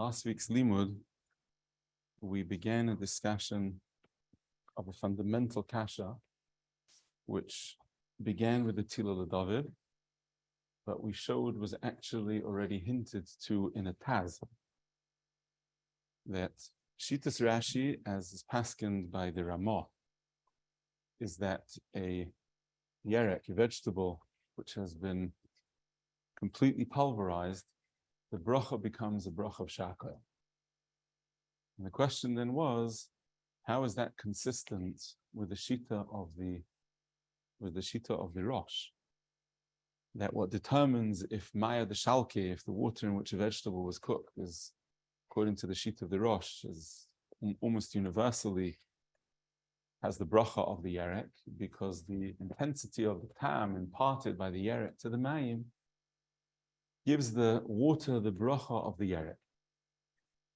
last week's limud, we began a discussion of a fundamental kasha, which began with the Tila David, but we showed was actually already hinted to in a Taz, that Shitas Rashi, as is paskened by the Ramah, is that a yerek, a vegetable, which has been completely pulverized, the bracha becomes a bracha of shakal. And the question then was, how is that consistent with the shita of the Rosh? That what determines if maya the shalke, if the water in which a vegetable was cooked, is according to the shita of the Rosh, is almost universally has the bracha of the yerek, because the intensity of the tam imparted by the yerek to the mayim gives the water the bracha of the yerek.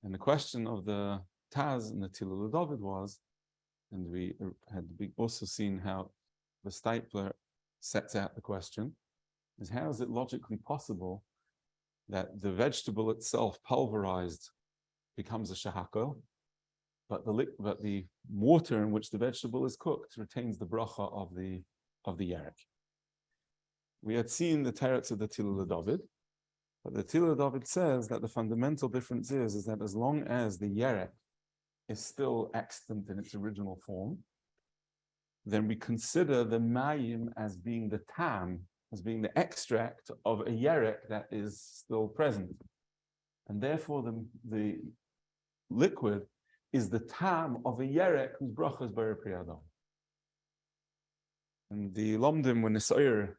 And the question of the Taz and the Tila David was, and we had also seen how the Stipler sets out the question, is how is it logically possible that the vegetable itself pulverized becomes a shahako, but the water in which the vegetable is cooked retains the bracha of the yerek. We had seen the teretz of the Tila David, but the Tila David says that the fundamental difference is that as long as the yerek is still extant in its original form, then we consider the mayim as being the tam, as being the extract of a yerek that is still present. And therefore the liquid is the tam of a yerek whose bracha is bar priyadam. And the lomdim when nisayer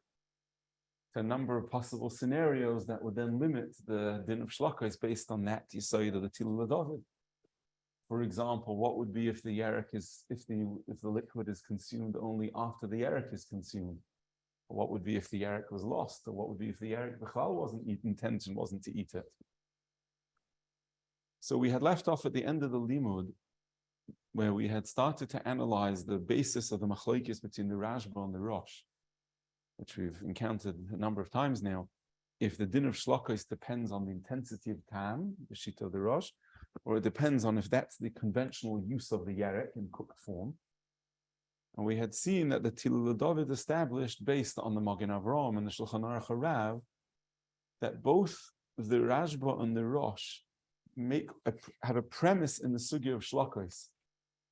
a number of possible scenarios that would then limit the din of shlokos based on that yisoid of the Tila David. For example, what would be if the yerek is if the liquid is consumed only after the yerek is consumed? Or what would be if the yerek was lost? Or what would be if the yerek b'chal wasn't eaten, intention wasn't to eat it? So we had left off at the end of the limud, where we had started to analyze the basis of the machlokes between the Rashba and the Rosh, which we've encountered a number of times now. If the din of shlokos depends on the intensity of tam, the shita of the Rosh, or it depends on if that's the conventional use of the yerek in cooked form. And we had seen that the Tila David established, based on the Magen Avraham and the Shulchan Aruch HaRav, that both the Rashba and the Rosh have a premise in the sugya of shlokos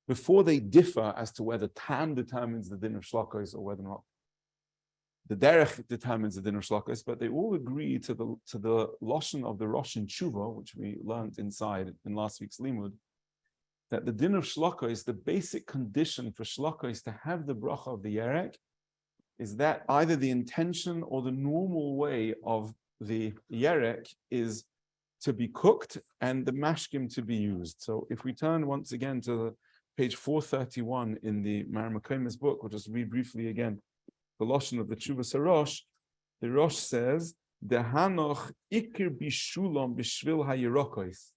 before they differ as to whether tam determines the din of shlokos or whether or not the derech determines the din of shlokos, but they all agree to the lashon of the Rosh and Tshuva, which we learned inside in last week's limud, that the din of shlokos, the basic condition for shlokos to have the bracha of the yerek, is that either the intention or the normal way of the yerek is to be cooked and the mashkim to be used. So if we turn once again to page 431 in the Maramakomis book, we'll just read briefly again the lashon of the Tshuvas HaRosh. The Rosh says, "Dehanoch ikir bishulam b'shvil hayirokos."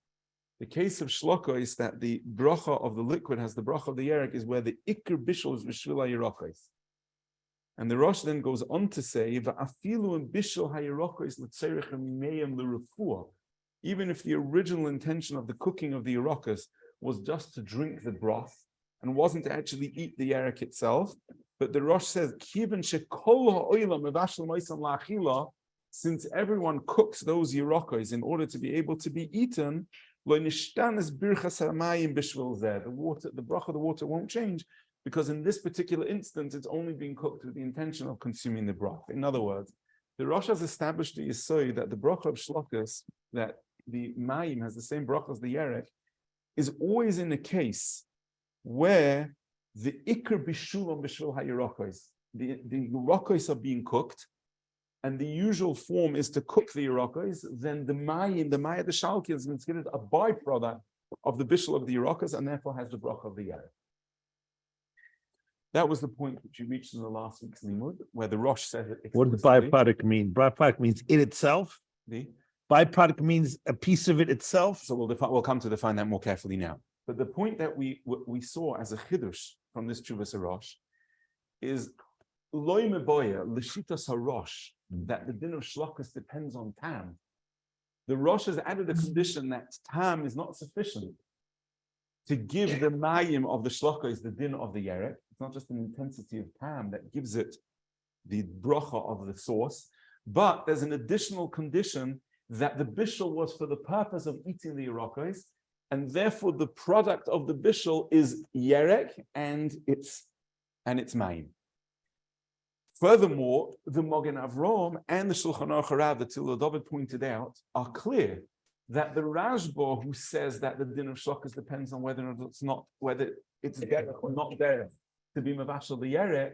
The case of shlokos, that the bracha of the liquid has the bracha of the yerek, is where the ikir bishul is b'shvil hayirokos. And the Rosh then goes on to say, "Va'afilu in bishul hayirokos l'tzerich miyam l'refuah." Even if the original intention of the cooking of the yerokos was just to drink the broth and wasn't to actually eat the yerek itself, but the Rosh says, since everyone cooks those yerokos in order to be able to be eaten, the bracha of the water won't change, because in this particular instance, it's only being cooked with the intention of consuming the broth. In other words, the Rosh has established the yesod that the bracha of shlokos, that the mayim has the same bracha as the yerek, is always in a case where the ikr bishulam b'shul hayirokos, the yerokos are being cooked, and the usual form is to cook the yerokos. Then the maya the shalki is considered a byproduct of the bishul of the yerokos, and therefore has the bracha of the yerek. That was the point which you reached in the last week's limud, where the Rosh said it. What does byproduct mean? Byproduct means in itself. Byproduct means a piece of it itself. So we'll come to define that more carefully now. But the point that we saw as a chidush from this Tshuvas HaRosh is loy meboya l'shitas HaRosh, that the din of shlokos depends on tam. the Rosh has added a condition that tam is not sufficient to give the mayim of the shlokos the din of the yerek. It's not just an intensity of tam that gives it the bracha of the source, but there's an additional condition that the bishul was for the purpose of eating the yerokos, and therefore the product of the bishul is yerek and it's mayim. Furthermore, the Mogen Avraham and the Shulchan Aruch HaRav that Tzila David pointed out are clear that the Rashba who says that the din of shlokas depends on whether it's derech or not derech to be mevashel the yerek,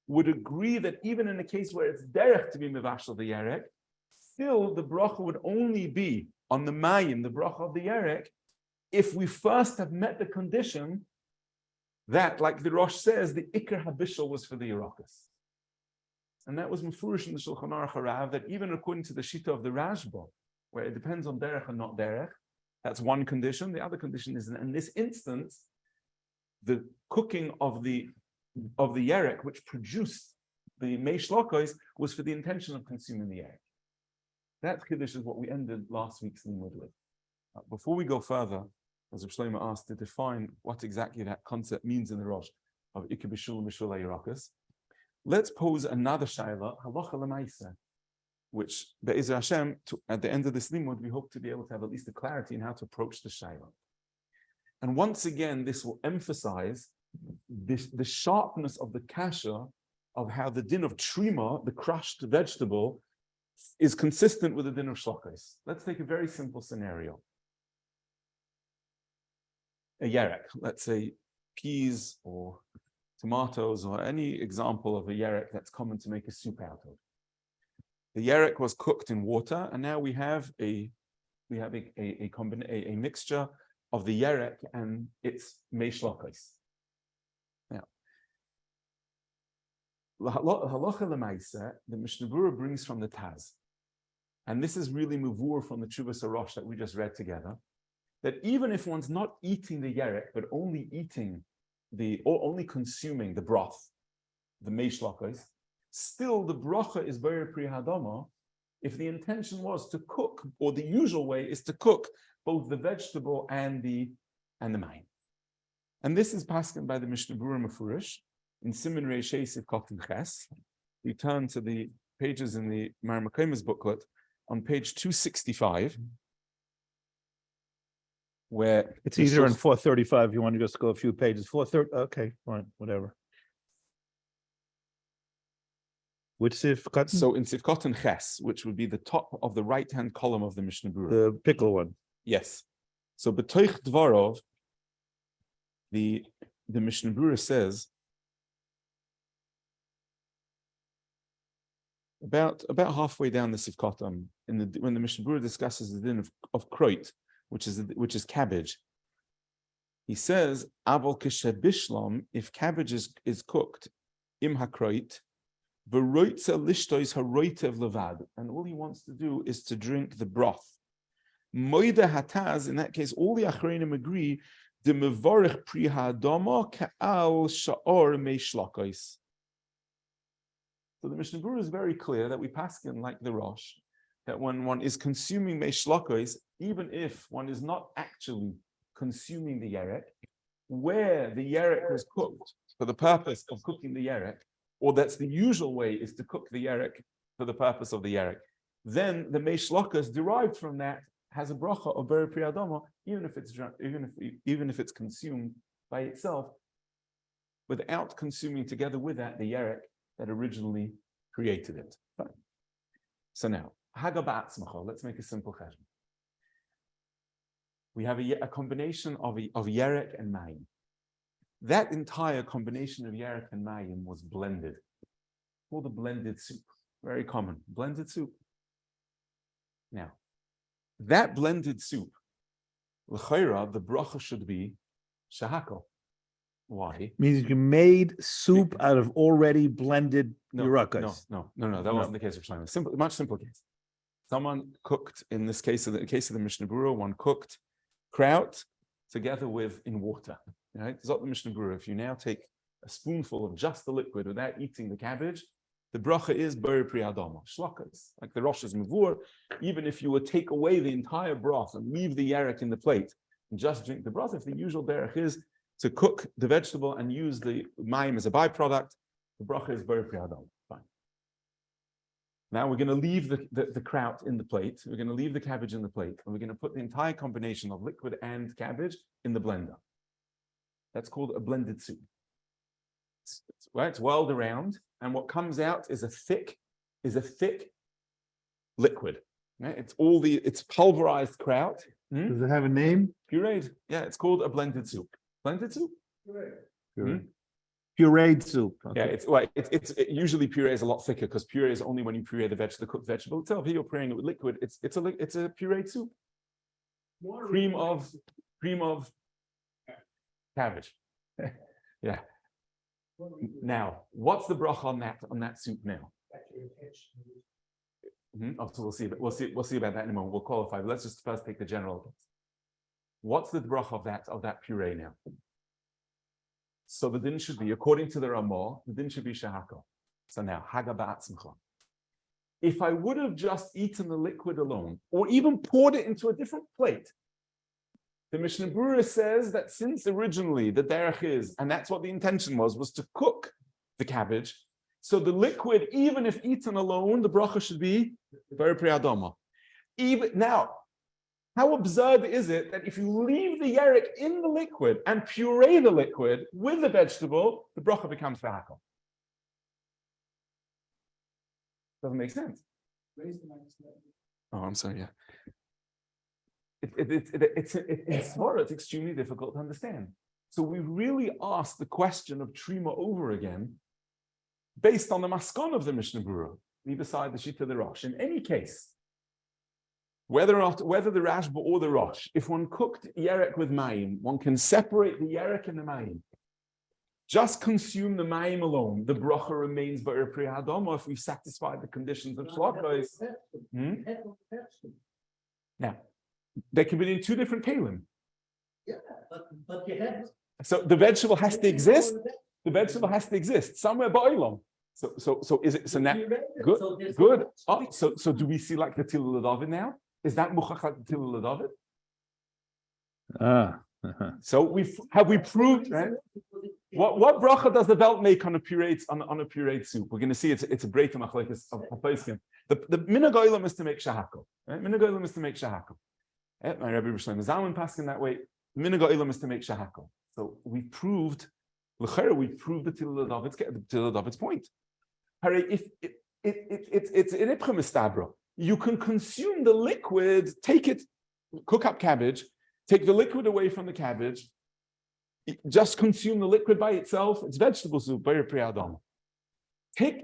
would agree that even in a case where it's derech to be mevashel the yerek, still the bracha would only be on the mayim, the bracha of the yerek, if we first have met the condition that, like the Rosh says, the ikar habishal was for the yerokos. And that was mefurish in the Shulchan Aruch HaRav, that even according to the Shita of the Rashba, where it depends on derech and not derech, that's one condition. The other condition is, in this instance, the cooking of the yerek, which produced the mei shlokos, was for the intention of consuming the yerek. That kiddush is what we ended last week's limud with. Before we go further, as Rav Shlomo asked, to define what exactly that concept means in the Rosh of ikar bishul mishul yerokos, let's pose another shaila, halacha l'maisa, which be'ezer Hashem, at the end of this limud, we hope to be able to have at least a clarity in how to approach the shaila. And once again, this will emphasize the sharpness of the kasha of how the din of trima, the crushed vegetable, is consistent with the din of shlokos. Let's take a very simple scenario. A yerek, let's say peas or tomatoes or any example of a yerek that's common to make a soup out of. The yerek was cooked in water, and now we have a mixture of the yerek and its mei shlokos. Now, halacha l'maisa, the Mishnah Berurah brings from the Taz, and this is really muvur from the Tshuvas HaRosh that we just read together, that even if one's not eating the yerek, but only eating only consuming the broth, the mei shlokos, still the bracha is very pri hadama if the intention was to cook, or the usual way is to cook both the vegetable and the mayim. And this is pasken by the Mishnah Berurah Mefurish in Siman Reish Sif Kotin Ches. We turn to the pages in the Mar Makayim's booklet on page 265. Where it's easier in 435 if you want to just go a few pages. 430, okay, fine, whatever. Which Sif Kotin? So in Sif Kotin Ches, which would be the top of the right-hand column of the Mishnah Berurah. The pickle one. Yes. So B'toich Dvarov, the Mishnah Berurah says about halfway down the Sif Kotin, when the Mishnah Berurah discusses the din of kroit, which is cabbage. He says, "Aval bishlam, if cabbage is cooked, im hakroit, v'roitza lishtois haroitev levad, and all he wants to do is to drink the broth. Moida hataz, in that case, all the achreinim agree, the mevorich pri ha'adama ka'al sha'or mei shlokos." So the Mishnah Berurah is very clear that we paskin like the Rosh, that when one is consuming mei shlokos, even if one is not actually consuming the yerek, where the yerek was cooked for the purpose of cooking the yerek, or that's the usual way is to cook the yerek for the purpose of the yerek, then the mei shlokos derived from that has a bracha of beri pri adama, even if it's consumed by itself, without consuming together with that the yerek that originally created it. Fine. So now, let's make a simple cheshbon. We have a combination of yerek and mayim. That entire combination of yerek and mayim was blended. Called a blended soup. Very common. Blended soup. Now, that blended soup, l'chayra, the bracha should be shahako. Why? Means you made soup out of already blended yerokos. No. That wasn't the case of Shlomo. Simple, much simpler case. Someone cooked, in this case of the Mishnah Berurah, one cooked kraut together in water. Right? Zot the Mishnah Berurah. If you now take a spoonful of just the liquid without eating the cabbage, the bracha is ber pri adama, shlokas, like the Rosh is mavur. Even if you would take away the entire broth and leave the yarek in the plate and just drink the broth, if the usual derech is to cook the vegetable and use the mayim as a byproduct, the bracha is ber pri adama. Fine. Now we're going to leave the kraut in the plate. We're going to leave the cabbage in the plate, and we're going to put the entire combination of liquid and cabbage in the blender. That's called a blended soup. It's whirled around, and what comes out is a thick liquid. Right? It's pulverized kraut. Does it have a name? Pureed. Yeah, it's called a blended soup. Blended soup? Pureed. Pureed soup. Okay. Yeah, it's usually puree is a lot thicker because puree is only when you puree the cooked vegetable itself. Here you're pureeing it with liquid. It's a pureed soup. Cream of cabbage. Yeah. Now, what's the bracha on that soup now? Oh, so we'll see about that in a moment. We'll qualify. But let's just first take the general. What's the bracha of that puree now? So the din should be, according to the Ramah, the din should be shahako. So now, haga ba'atzmcha. If I would have just eaten the liquid alone, or even poured it into a different plate, the Mishnah Berurah says that since originally the derech is, and that's what the intention was to cook the cabbage, so the liquid, even if eaten alone, the bracha should be very pri adama. Even now, how absurd is it that if you leave the yerek in the liquid and puree the liquid with the vegetable, the bracha becomes shahako? Doesn't make sense. Oh, I'm sorry. Yeah. It's extremely difficult to understand. So we really ask the question of trima over again, based on the maskon of the Mishnah Berurah, leave aside the shita of the Rosh. In any case, whether the Rashba or the Rosh, if one cooked yerek with mayim, one can separate the yerek and the mayim. Just consume the mayim alone. The bracha remains ber pri hadama if we've satisfied the conditions of HILCHOS. Now, they can be in two different kalim. Yeah, but you have. So the vegetable has to exist. The vegetable has to exist somewhere ba'olam. So is it so now? Good. Oh, so do we see like the Tilul David now? Is that muchach like the Tilul David? So we proved, right? What bracha does the belt make on a pureed soup? We're going to see it's a break of machlekes of poskim. The minhag olam is to make shahako. Right? Minhag olam is to make shahako. My Rebbe Rishon Zalman passing that way. The minhag olam is to make shahako. So we proved the Tilul David's point. If it's in Ipcha Mistabra, you can consume the liquid, take it, cook up cabbage, take the liquid away from the cabbage, just consume the liquid by itself. It's vegetable soup, very pri adama.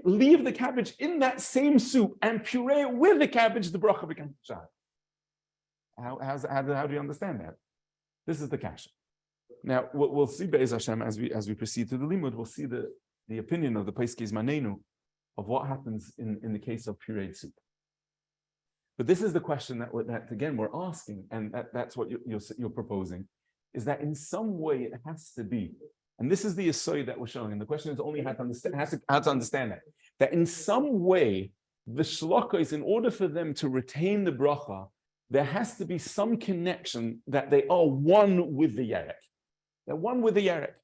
Leave the cabbage in that same soup and puree it with the cabbage. The bracha becomes shah. How do you understand that? This is the kasha. Now we'll see Be'ez Hashem as we proceed to the limud. We'll see the opinion of the Peiskei Manenu of what happens in the case of pureed soup. But this is the question that again we're asking, and that's what you're proposing, is that in some way it has to be, and this is the assoy that we're showing, and the question is only how to understand that in some way the shlokos, in order for them to retain the bracha, there has to be some connection that they are one with the yerek. They're one with the yerek.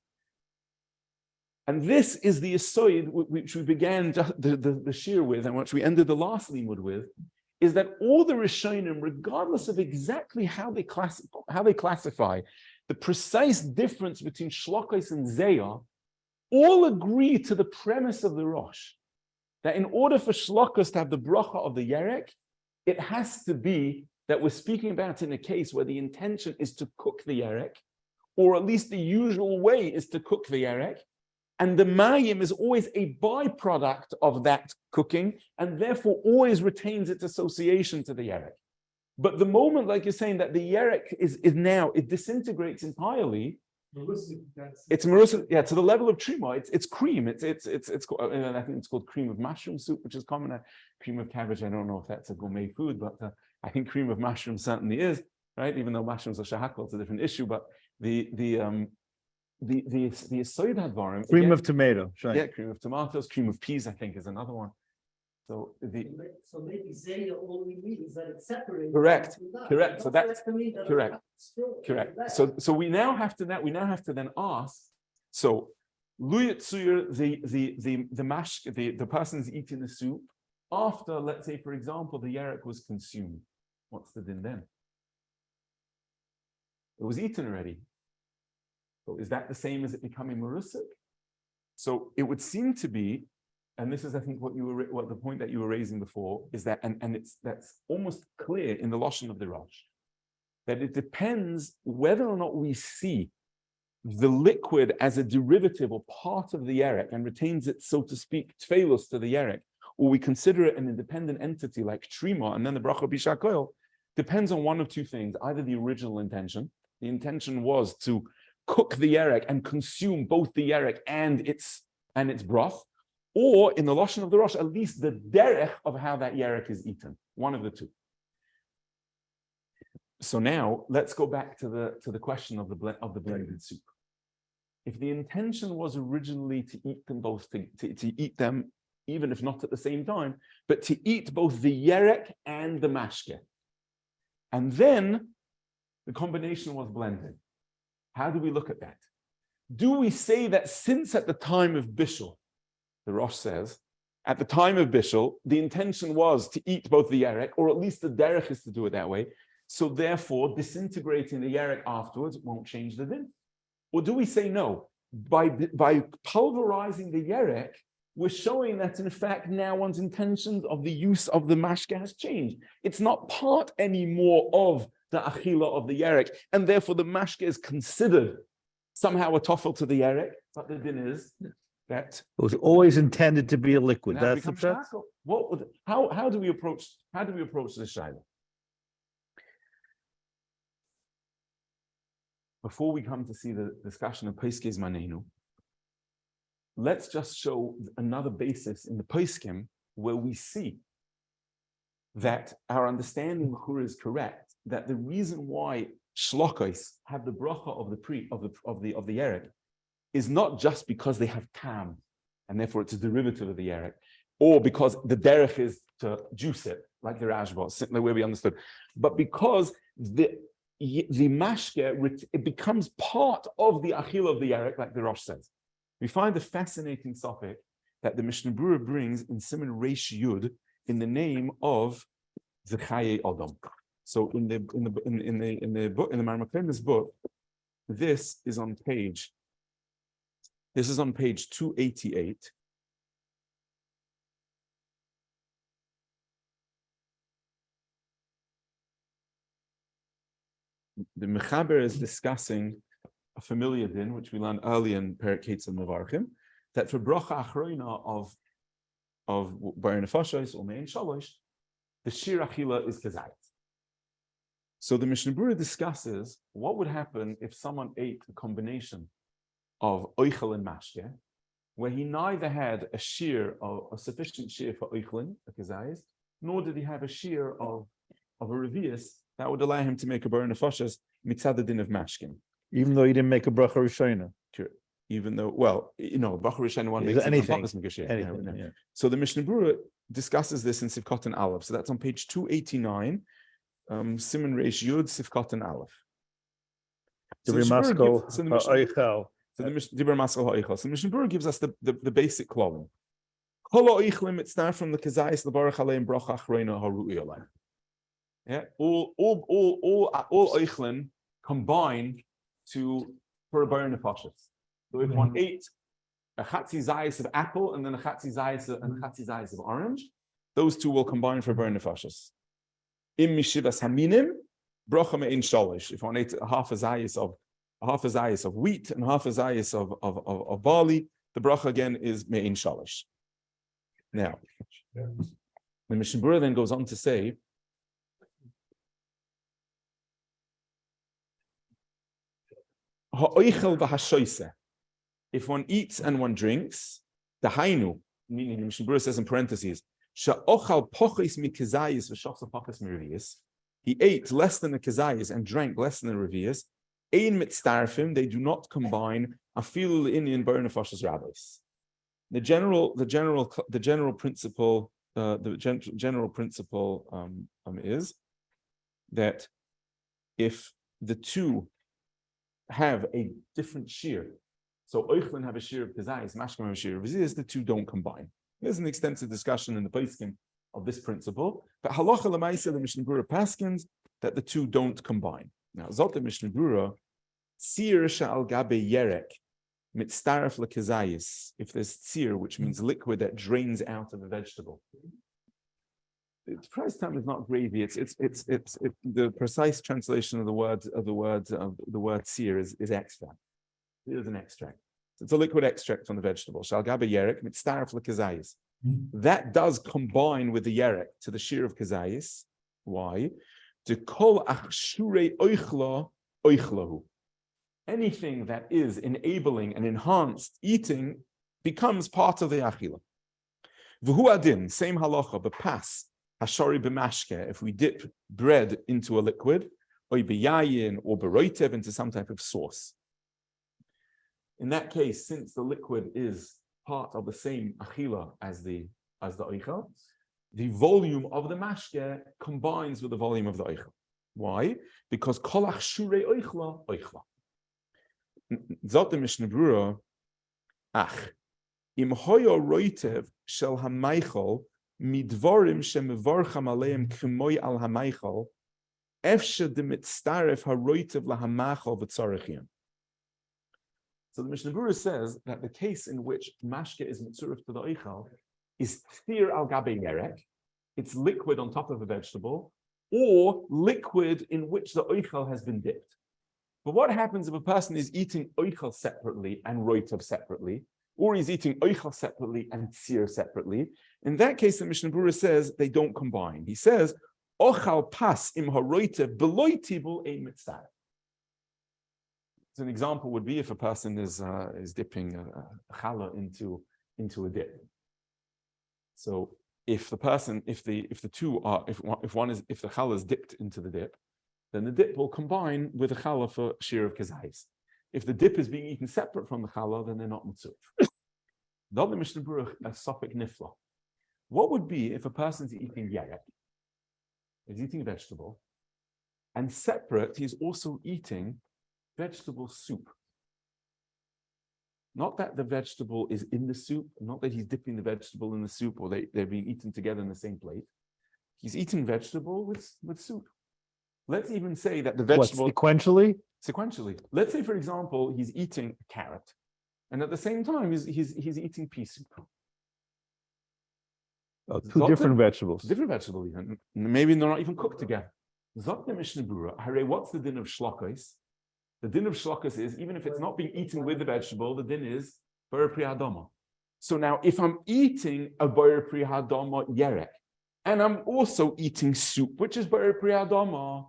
And this is the assoy which we began the shir with, and which we ended the last limud with, is that all the Rishonim, regardless of exactly how they classify the precise difference between shlokos and zayah, all agree to the premise of the Rosh, that in order for shlokos to have the bracha of the yerek, it has to be that we're speaking about in a case where the intention is to cook the yerek, or at least the usual way is to cook the yerek, and the mayim is always a byproduct of that cooking, and therefore always retains its association to the yerek. But the moment, like you're saying, that the yerek is now, it disintegrates entirely, it's marusa, yeah, to the level of trima. It's cream. It's I think it's called cream of mushroom soup, which is common. Cream of cabbage, I don't know if that's a gourmet food, but I think cream of mushroom certainly is, right? Even though mushrooms are shahakal, it's a different issue. But the Yesod Hadvarim. Cream of tomato. Right. Yeah, cream of tomatoes, cream of peas, I think, is another one. So So maybe Zaya only means that it's separated. Correct. Correct. So That's that's correct. correct. So we now have to then ask. So Luyatsuyer, the person's eating the soup after, let's say, for example, the yerek was consumed. What's the din then? It was eaten already. So is that the same as it becoming marusik? So it would seem to be, and this is, I think, what the point that you were raising before is that, and that's almost clear in the lashon of the Rosh, that it depends whether or not we see the liquid as a derivative or part of the yerek and retains it, so to speak, tfeilos to the yerek, or we consider it an independent entity like trima, and then the bracha bishakoil, depends on one of two things: either the original intention, the intention was to cook the yerek and consume both the yerek and its broth, or in the lashon of the Rosh, at least the derech of how that yerek is eaten. One of the two. So now let's go back to the question of the blended soup. If the intention was originally to eat them both, to eat them, even if not at the same time, but to eat both the yerek and the mashke, and then the combination was blended, how do we look at that? Do we say that since at the time of Bishul, the Rosh says, at the time of Bishul, the intention was to eat both the yerek, or at least the derech is to do it that way, so therefore disintegrating the yerek afterwards won't change the din? Or do we say no? By pulverizing the yerek, we're showing that in fact now one's intention of the use of the mashke has changed. It's not part anymore of the achila of the yerek, and therefore the mashke is considered somehow a toffel to the yerek, but the din is that It was always intended to be a liquid. now That's the becomes pshat? shakal. How do we approach this shaila? Before we come to see the discussion of Peiskei Zmanenu, let's just show another basis in the Peiskim where we see that our understanding is correct, that the reason why shlokos have the bracha of the yerek is not just because they have tam, and therefore it's a derivative of the yerek, or because the derech is to juice it, like the Rashba, the way we understood, but because the mashke, it becomes part of the achil of the yerek, like the Rosh says. We find a fascinating topic that the Mishnah Berurah brings in Siman Reish Yud in the name of the Chaye Adam. So in the book, in the Marmaklemis book, this is on page 288. The Mechaber is discussing a familiar din, which we learned early in Perek Ketz and Mevarchim, that for bracha achrona of Bar Nefashos or Mein Shalosh, the shir achila is kezayit. So the Mishnah Berurah discusses what would happen if someone ate a combination of oichel and mashke, where he neither had a shir of a sufficient shir for oichlin, a kezayis, nor did he have a shir of a revius that would allow him to make a Bar Nefashos mitzad the din of mashkin. Even though he didn't make a bracha rishona. Even though, well, bracha rishona one makes anything. Yeah. So the Mishnah Berurah discusses this in Sivkot and Aleph. So that's on page 289, Siman Reish Yud, Sivkot and Aleph. So the Mishnah Berurah gives us the basic klolin. Kol ha'oichlin, it starts from the kezayis l'barach aleim bracha achrona haru'i olayim. Yeah, all oichlin combine for a Bar Nefashos. So if one ate a chatzi zayis of apple and then a chatzi zayis of orange, those two will combine for Bar Nefashos. Im mishivas haminim bracha me'in shalish. If one ate a half a zayis of wheat and half a zayis of barley, the bracha again is me'in shalish. Now, the Mishnah Berurah then goes on to say, if one eats and one drinks, the hainu, meaning the Mishnah Berurah says in parentheses, he ate less than a kezayis and drank less than a revius, ein mitztarfim, they do not combine Afilu Indian burn of rabbis. The general principle is that if the two have a different shear, so Oichlin have a shear of Kazayis, Mashkim have a shear of Ziyas, the two don't combine. There's an extensive discussion in the Poskim of this principle, but Halacha L'maisa, the Mishnah Berurah paskins that the two don't combine. Now, Zot the Mishnah Berurah, Tzir Sha'al Gabe Yerek, Mitztaref L'Kazayis, if there's tzir, which means liquid that drains out of a vegetable. The precise term is not gravy. It's the precise translation of the word tzir is extract. It is an extract. So it's a liquid extract from the vegetable. Shalgabe yerek mitztaref lekazayis. That does combine with the yerek to the shear of kazayis. Why? To kol achshure oichla oichlahu. Anything that is enabling and enhanced eating becomes part of the achila. V'hu adin, same halacha, but pass. Hashori b'mashke, if we dip bread into a liquid, or b'yayin or b'roitev into some type of sauce. In that case, since the liquid is part of the same achila as the oichel, the volume of the mashke combines with the volume of the oichel. Why? Because kolach shure oichla oichla. Zot the Mishnah Berurah, im hoyo roitev shel hamaychol midvorim shemevorcham aleim k'moy al hamaychol efshe de mitztaref haroitev lahamachol v'tzorechim. So the Mishnah Berurah says that the case in which mashke is mitzuref to the oichel is tzir al gabe yerek, it's liquid on top of a vegetable, or liquid in which the oichel has been dipped. But what happens if a person is eating oichel separately and roitev separately, or he's eating oichel separately and tzir separately? In that case, the Mishnah Berurah says they don't combine. He says, ochal pas im haroitev beloy tibul ein mitzvah. So an example would be if a person is dipping a challah into a dip. So if the challah is dipped into the dip, then the dip will combine with the challah for shear of kazayis. If the dip is being eaten separate from the challah, then they're not mitzvah. The Mishnah Berurah a sophic nifla. What would be if a person's eating yerek, he's eating a vegetable, and separate he's also eating vegetable soup? Not that the vegetable is in the soup, not that he's dipping the vegetable in the soup, or they're being eaten together in the same plate. He's eating vegetable with soup. Let's even say that the vegetable... What, sequentially? Sequentially. Let's say, for example, he's eating a carrot, and at the same time, he's eating pea soup. Oh, two different vegetables. Different vegetables, even. Maybe they're not even cooked together. Zot the Mishnah Berurah, HaRav, what's the din of shlokos? The din of shlokos is, even if it's not being eaten with the vegetable, the din is bar pri hadama. So now, if I'm eating a bar pri hadama yerek, and I'm also eating soup, which is bar pri hadama,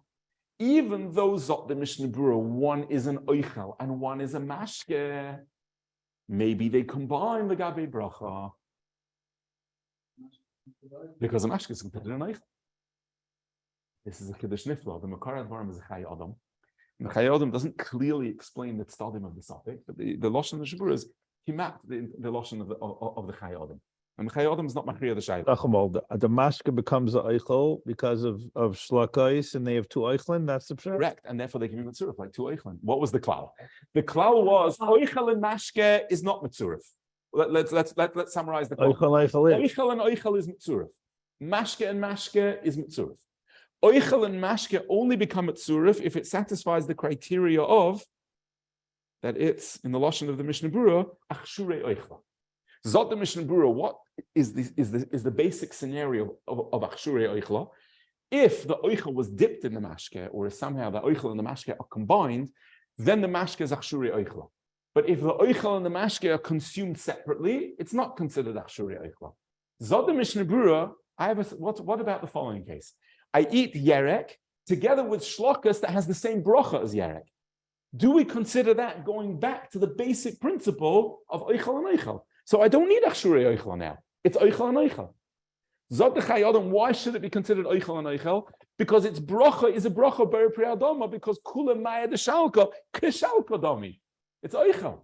even though Zot the Mishnah Berurah, one is an oichel and one is a mashke, maybe they combine the gabe bracha, because a mashke is considered an oichel. This is a kiddush nifla. The makar advarim is a chay adam. The chay adam doesn't clearly explain the tzadim of the suffix, but the lashon of the Mishnah Berurah is he mapped the lashon of the chay adam. And the chay adam is not machriya the shayla. The mashke becomes an eichel because of shlakais, and they have two eichlin. That's the pshat. Correct, and therefore they can be mitzurif like two eichlin. What was the klal? The klal was oichel and mashke is not mitzurif. Let's summarize the klal. Oichel and oichel is mitzurif. Mashke and mashke is mitzurif. Oichel and mashke only become mitzurif if it satisfies the criteria of that it's in the lashon of the Mishnah Berurah achshure oichel. Zot the Mishnah Berurah, what is the basic scenario of achshure oichla? If the oichel was dipped in the mashke, or if somehow the oichel and the mashke are combined, then the mashke is achshure oichla. But if the oichel and the mashke are consumed separately, it's not considered achshure oichla. Zot the Mishnah Berurah, what about the following case? I eat yerek together with shlokas that has the same bracha as yerek. Do we consider that going back to the basic principle of oichel and oichel? So I don't need achshure oichel now. It's oichel and oichel. Zot the chay adam, why should it be considered oichel and oichel? Because its bracha is a bracha bar pri hadama, because kula maya de shalka kishalka dami. It's oichel.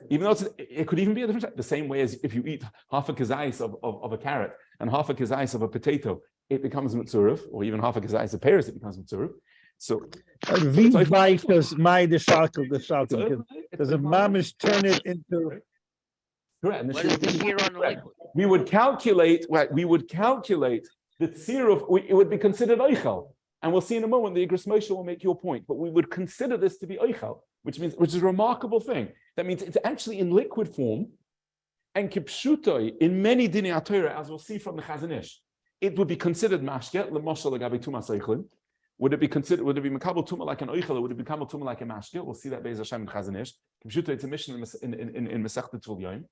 Even though it could even be a different, the same way as if you eat half a kazais of a carrot and half a kazais of a potato, it becomes mitzuruf, or even half a kazais of pears, it becomes mitzuruf. So, because a mamish turn it into. Correct. And What is the shear on liquid? We would calculate the tziruf. It would be considered oichel, and we'll see in a moment the Igros Moshe will make your point. But we would consider this to be oichel, which is a remarkable thing. That means it's actually in liquid form, and kipshutoi in many dinei HaTorah, as we'll see from the Chazon Ish, it would be considered mashke l'moshel l'gabe tumas oichlin. Would it be makabel tuma like an oichel, or would it be makabel tuma like a mashke? We'll see that Be'ez Hashem in Chazon Ish. Kipshutoi, it's a mission in Masechta Tvul Yom.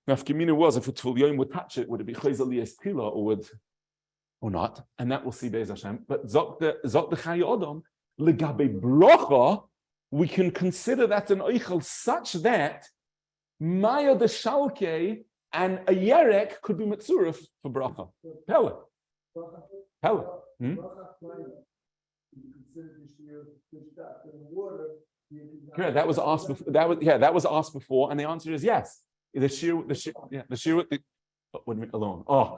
Nafkamina was if a Tvul Yom would touch it, would it be chayz aliyas tila or not? And that we'll see Be'ez Hashem. But zok the Chai Odom legabe bracha, we can consider that an oichel such that maya the shalke and a yerek could be mitzuruf for bracha. Pella. Okay, that was asked before. That was asked before, and the answer is yes. The shear alone. Oh,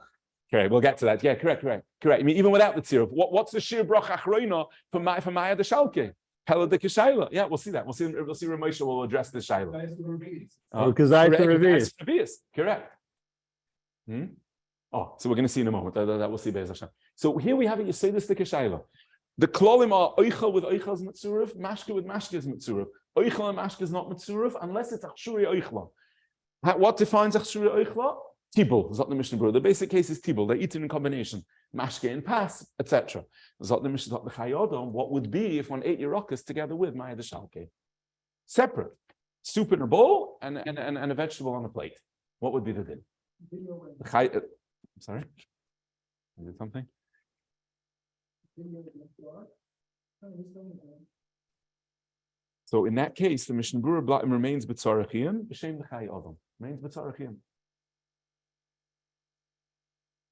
okay, we'll get to that. Yeah, correct. I mean, even without the tziruf, what's the shear bracha achroina for maya the shalke? Pella the kishayla. Yeah, we'll see that. We'll see Ramosha will address the shayla. Because I reversed. Correct. Oh, so we're going to see in a moment. That we'll see Be'ez Hashem. So here we have it. You say this to kishayla. The klolim are oichel with oichel is mitzuruf, mashke with mashke is mitzuruf. Oichel and mashke is not mitzuruf unless it's achshuri oichla. What defines achshuri oichla? Tibul. Zot the Mishnah Berurah. The basic case is tibul. They eat it in combination, mashke and pas, etc. Zot the Mishnah, zot the Chai Odom. What would be if one ate HaRav together with maya the shalke? Separate, soup in a bowl and a vegetable on a plate. What would be the din? Sorry, is it something? So in that case, the Mishnah Berurah remains b'tzarachiyim, b'shem the Chai Odom remains b'tzarachiyim.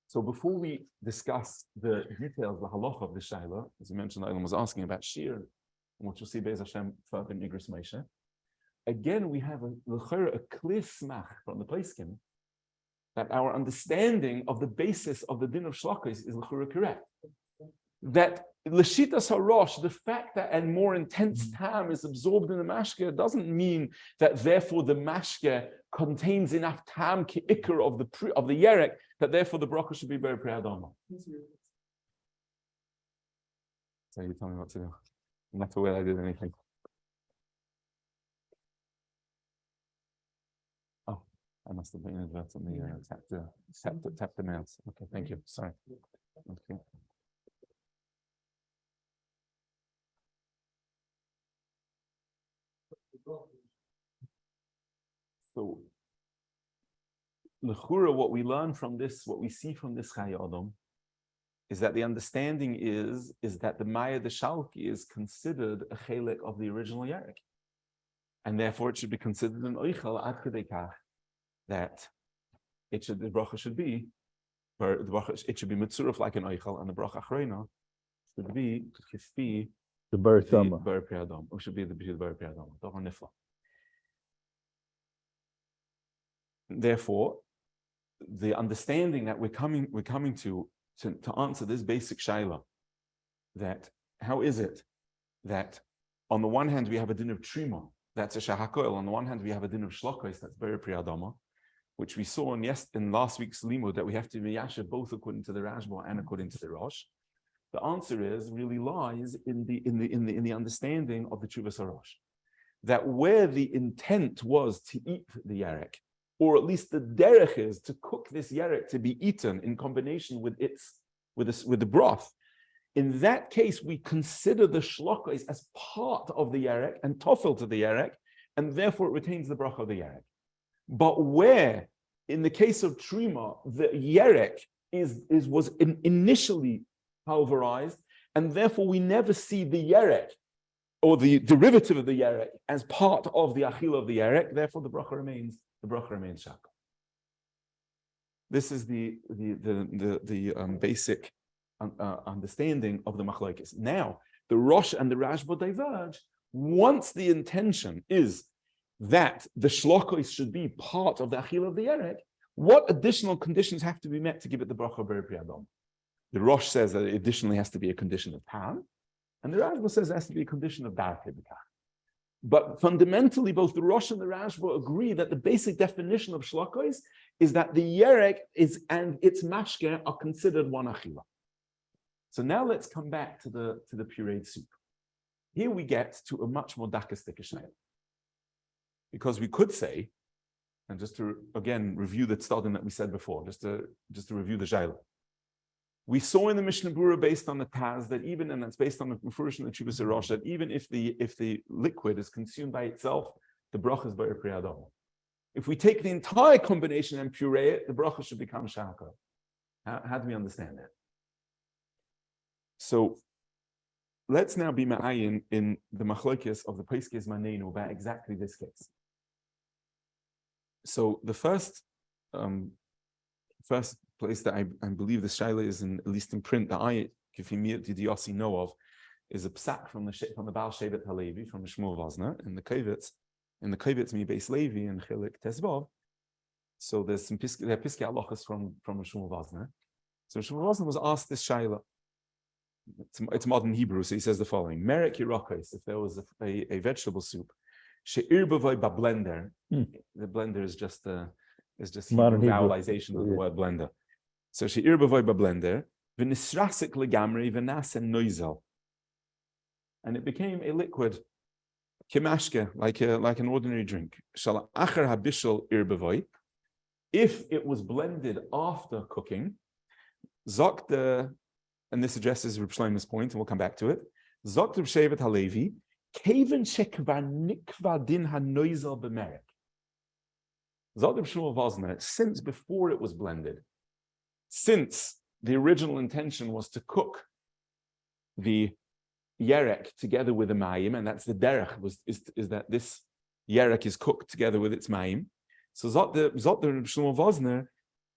So before we discuss the details, the halacha of the shayla, as you mentioned, Eilam was asking about shear, which we'll see Be'ez Hashem further in Igros Moshe. Again, we have a clear smach from the Poskim that our understanding of the basis of the din of shlachos is l'chura correct. That l'shitas harosh, the fact that a more intense tam is absorbed in the mashke doesn't mean that therefore the mashke contains enough tam ki'ikr of the yerek that therefore the bracha should be very preadama. So you tell me what to do. I'm not aware I did anything. Oh, I must have been inadvertently tapped the mouse. Okay, thank you. Sorry. Okay. So, l'chura, what we learn from this, what we see from this Chai Odom, is that the understanding is that the Maya the Shalki is considered a chelik of the original Yerek, and therefore it should be considered an oichel ad kedei kach that the bracha should be, it should be mitzuruf like an oichel, and the bracha achreina should be kifi the bar priadam, or should be the bar priadam, doch nifla. Therefore, the understanding that we're coming to answer this basic shaila, that how is it that on the one hand we have a din of trima, that's a shahakoil, on the one hand we have a din of shlokos, that's very priyadama, which we saw in last week's limud, that we have to be yasher both according to the Rashba and according to the Rosh. The answer really lies in the understanding of the Tshuvas HaRosh, that where the intent was to eat the yarek, or at least the derech is to cook this yerek to be eaten in combination with the broth. In that case, we consider the shlokos as part of the yerek and tofel to the yerek, and therefore it retains the bracha of the yerek. But where, in the case of trima, the yerek was initially pulverized, and therefore we never see the yerek or the derivative of the yerek as part of the achila of the yerek. Therefore, the bracha remains. The bracha remains shakal. This is the basic understanding of the machlokes. Now, the Rosh and the Rashba diverge once the intention is that the shlokos should be part of the achila of the yerek, what additional conditions have to be met to give it the bracha b'er pri adam? The Rosh says that it additionally has to be a condition of tam, and the Rashba says it has to be a condition of darkei b'kach. But fundamentally, both the Rosh and the Rashba agree that the basic definition of shlokos is that the yerek is and its mashke are considered one achila. So now let's come back to the pureed soup. Here we get to a much more dakistic shayla. Because we could say, and just to again review the tzaddim that we said before, just to review the shayla. We saw in the Mishnah Berurah based on the Taz that even, and that's based on the Mefurish and the Chuvas Rosh, that even if the liquid is consumed by itself, the bracha is b'er pri adam. If we take the entire combination and puree it, the bracha should become shaka. How do we understand that? So let's now be ma'ayin in the machlokes of the Peiskes Manenu about exactly this case. So the first place that I believe the shaila is in, at least in print, that I, Kifimir Didiyasi, know of, is a psak from the Baal Shevet Halevi, from the Shmuel Vazner, in the Kovitz Mi Beis Levi and Chilik Tesvav. So there's some piskei halachos from Shmuel Vazner. So Shmuel Vazner was asked this shaila. It's modern Hebrew, so he says the following: Merek HaRav, if there was a vegetable soup, she'ir b'voy blender. The blender is just Hebrew vowelization of the word blender. So she'ir b'voy blender v'nisrasik legamri v'nasen noisel, and it became a liquid, kimashke, like an ordinary drink. Shala achar habishol ir b'voy, if it was blended after cooking, zok the. And this addresses Reb Shlomo's point, and we'll come back to it. Zok Reb Shevet Halevi, keven shekva nikva din hanoizel b'merek. Zok Reb Shmuel Vazner, since before it was blended, since the original intention was to cook the yerek together with the mayim, and that's the derech, is that this yerek is cooked together with its mayim. So Zok the Reb Shmuel Vazner,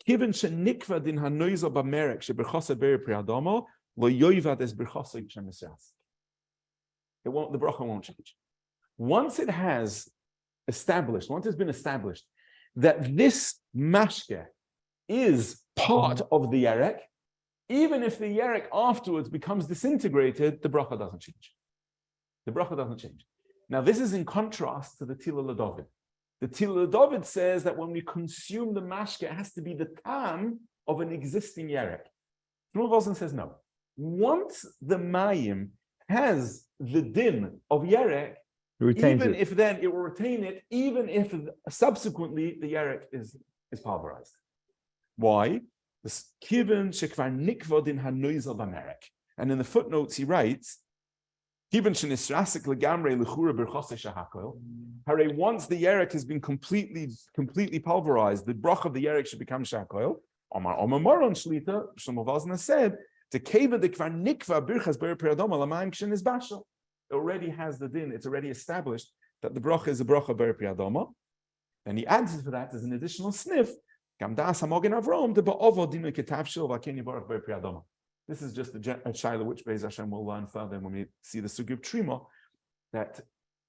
Kiven shenikva din hanoizel b'merek sheberchosa b'er pri adamo lo yoivad es berchosa shemisras. The bracha won't change. Once it has been established that this mashke is part of the yerek, even if the yerek afterwards becomes disintegrated, the bracha doesn't change. The bracha doesn't change. Now this is in contrast to the Tila L'David. The Tila David says that when we consume the mashke, it has to be the tam of an existing yerek. Shmuel Vazner says no. Once the mayim has the din of yerek, even if then it will retain it, even if subsequently the yerek is pulverized. Why? And in the footnotes he writes, once the yerek has been completely pulverized, the brach of the yerek should become shakoil. Shlomo Vazner said, it already has the din, it's already established that the bracha is a bracha ber pri adama. And he adds for that as an additional sniff. This is just a shaila which Beis Hashem will learn further when we see the sugi of trima, that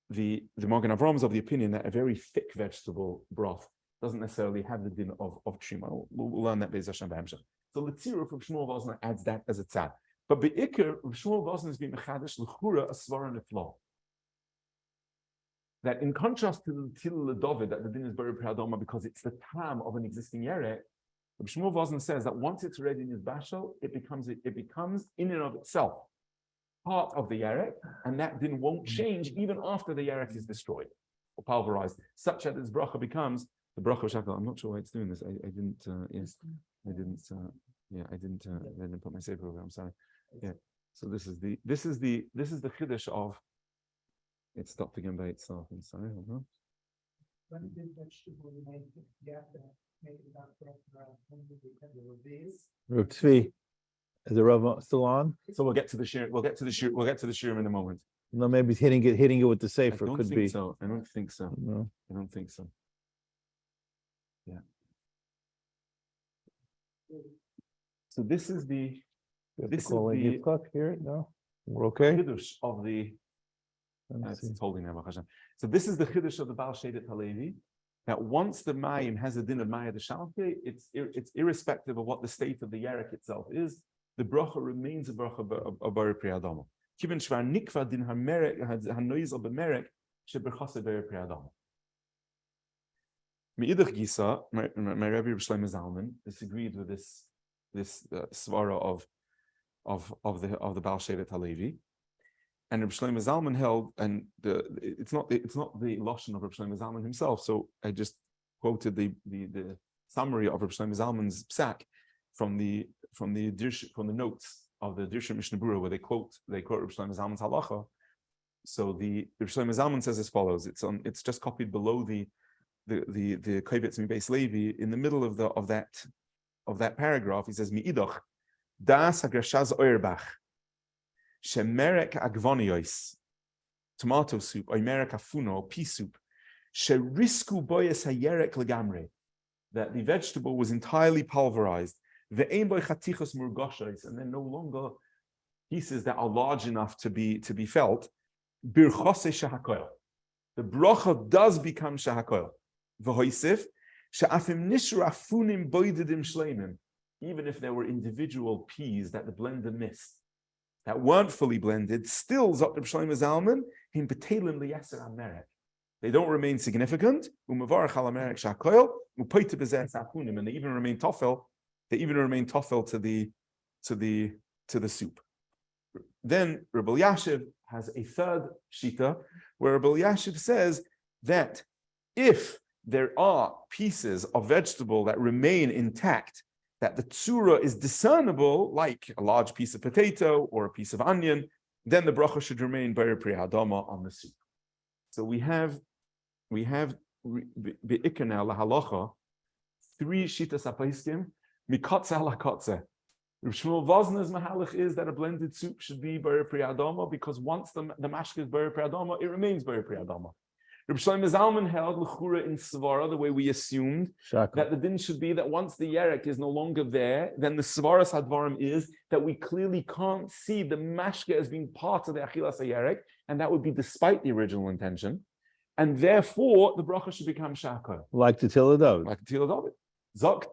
the Magen Avraham is of the opinion that a very thick vegetable broth doesn't necessarily have the din of trima. We'll learn that Beis Hashem b'hamshach. So the tzira from Shmuel Vazner adds that as a tzad. But be'ikr, Shmuel Vazner is being mechadish l'chura a svara niflo. That in contrast to the Tila David, that the din is b'er pri adama because it's the tam of an existing yerek, Shmuel Vazner says that once it's already in his bashal, it becomes in and of itself part of the yerek, and that din won't change even after the yerek is destroyed or pulverized, such that its bracha becomes the bracha of shakal. I'm not sure why it's doing this. I didn't put my sefer over. I'm sorry. Yeah. So this is the chiddush of. It stopped again by itself. I'm sorry. Hold on. When did vegetable make it? You have to make it about Rav Tzvi, is the Rav still on? So we'll get to the shir. We'll get to the shir in a moment. No, maybe he's hitting it with the safer. Could be. So I don't think so. No, I don't think so. Yeah. So this is the clock here. No, we're okay. chiddush of the It's holding Baruch Hashem. So this is the chiddush of the Baal Shedet Halevi, that once the mayim has a din of maya d'shalke, it's irrespective of what the state of the yerek itself is. The bracha remains a bracha of Bar Pri Adama. Kiven shvar nikva din hamerek hanoizel b'merek sheberchase Bar Pri Adama. Me'idach Gisa, my Rebbe Shlomo Zalman disagreed with this svara of the Baal Shevet Halevi, and Rebbe Shlomo Zalman held, and it's not the lashon of Rebbe Shlomo Zalman himself. So I just quoted the summary of Rebbe Shlomo Zalman's psak from the notes of the Dirsha Mishnah Berurah, where they quote Rebbe Shlomo Zalman's halacha. So the Rebbe Shlomo Zalman says as follows. It's just copied below the Kovetz Mibeis Levi in the middle of that paragraph. He says Mi'idach das hagrashaz oirbach shemerek agvonios tomato soup oimerek afuno pea soup sherisku boyes hayerek legamre, that the vegetable was entirely pulverized, ve'ein boy chatichos murgoshos, and then no longer pieces that are large enough to be felt. Birchose shahakoil, the bracha does become shahakoil. V'hoisif she'afim nishra afunim boidedim shleimim, even if there were individual peas that the blender missed, that weren't fully blended, still Zot Reb Shlomo Zalman him betelim liyaser amerek. They don't remain significant. U'mavarach al amerek shakoil u'poite bezeh afunim, and they even remain tofel. They even remain tofel to the soup. Then Rebbe Elyashiv has a third shita, where Rebbe Elyashiv says that if there are pieces of vegetable that remain intact, that the tzura is discernible, like a large piece of potato or a piece of onion, then the bracha should remain Bar Pri Adama on the soup. So we have be'ikana lahalacha 3 shitas apaiskim mikotze halakotze. Reb Shmuel Vosner's mahalach is that a blended soup should be Bar Pri Adama, because once the mashke is Bar Pri Adama, it remains Bar Pri Adama. Reb Shlomo Zalman held l'chura in svara, the way we assumed, that the din should be that once the yerek is no longer there, then the svaras hadvarim is that we clearly can't see the mashke as being part of the achilas hayerek, and that would be despite the original intention, and therefore the bracha should become shakor. Like the Tila David. Like the Tila David. Zok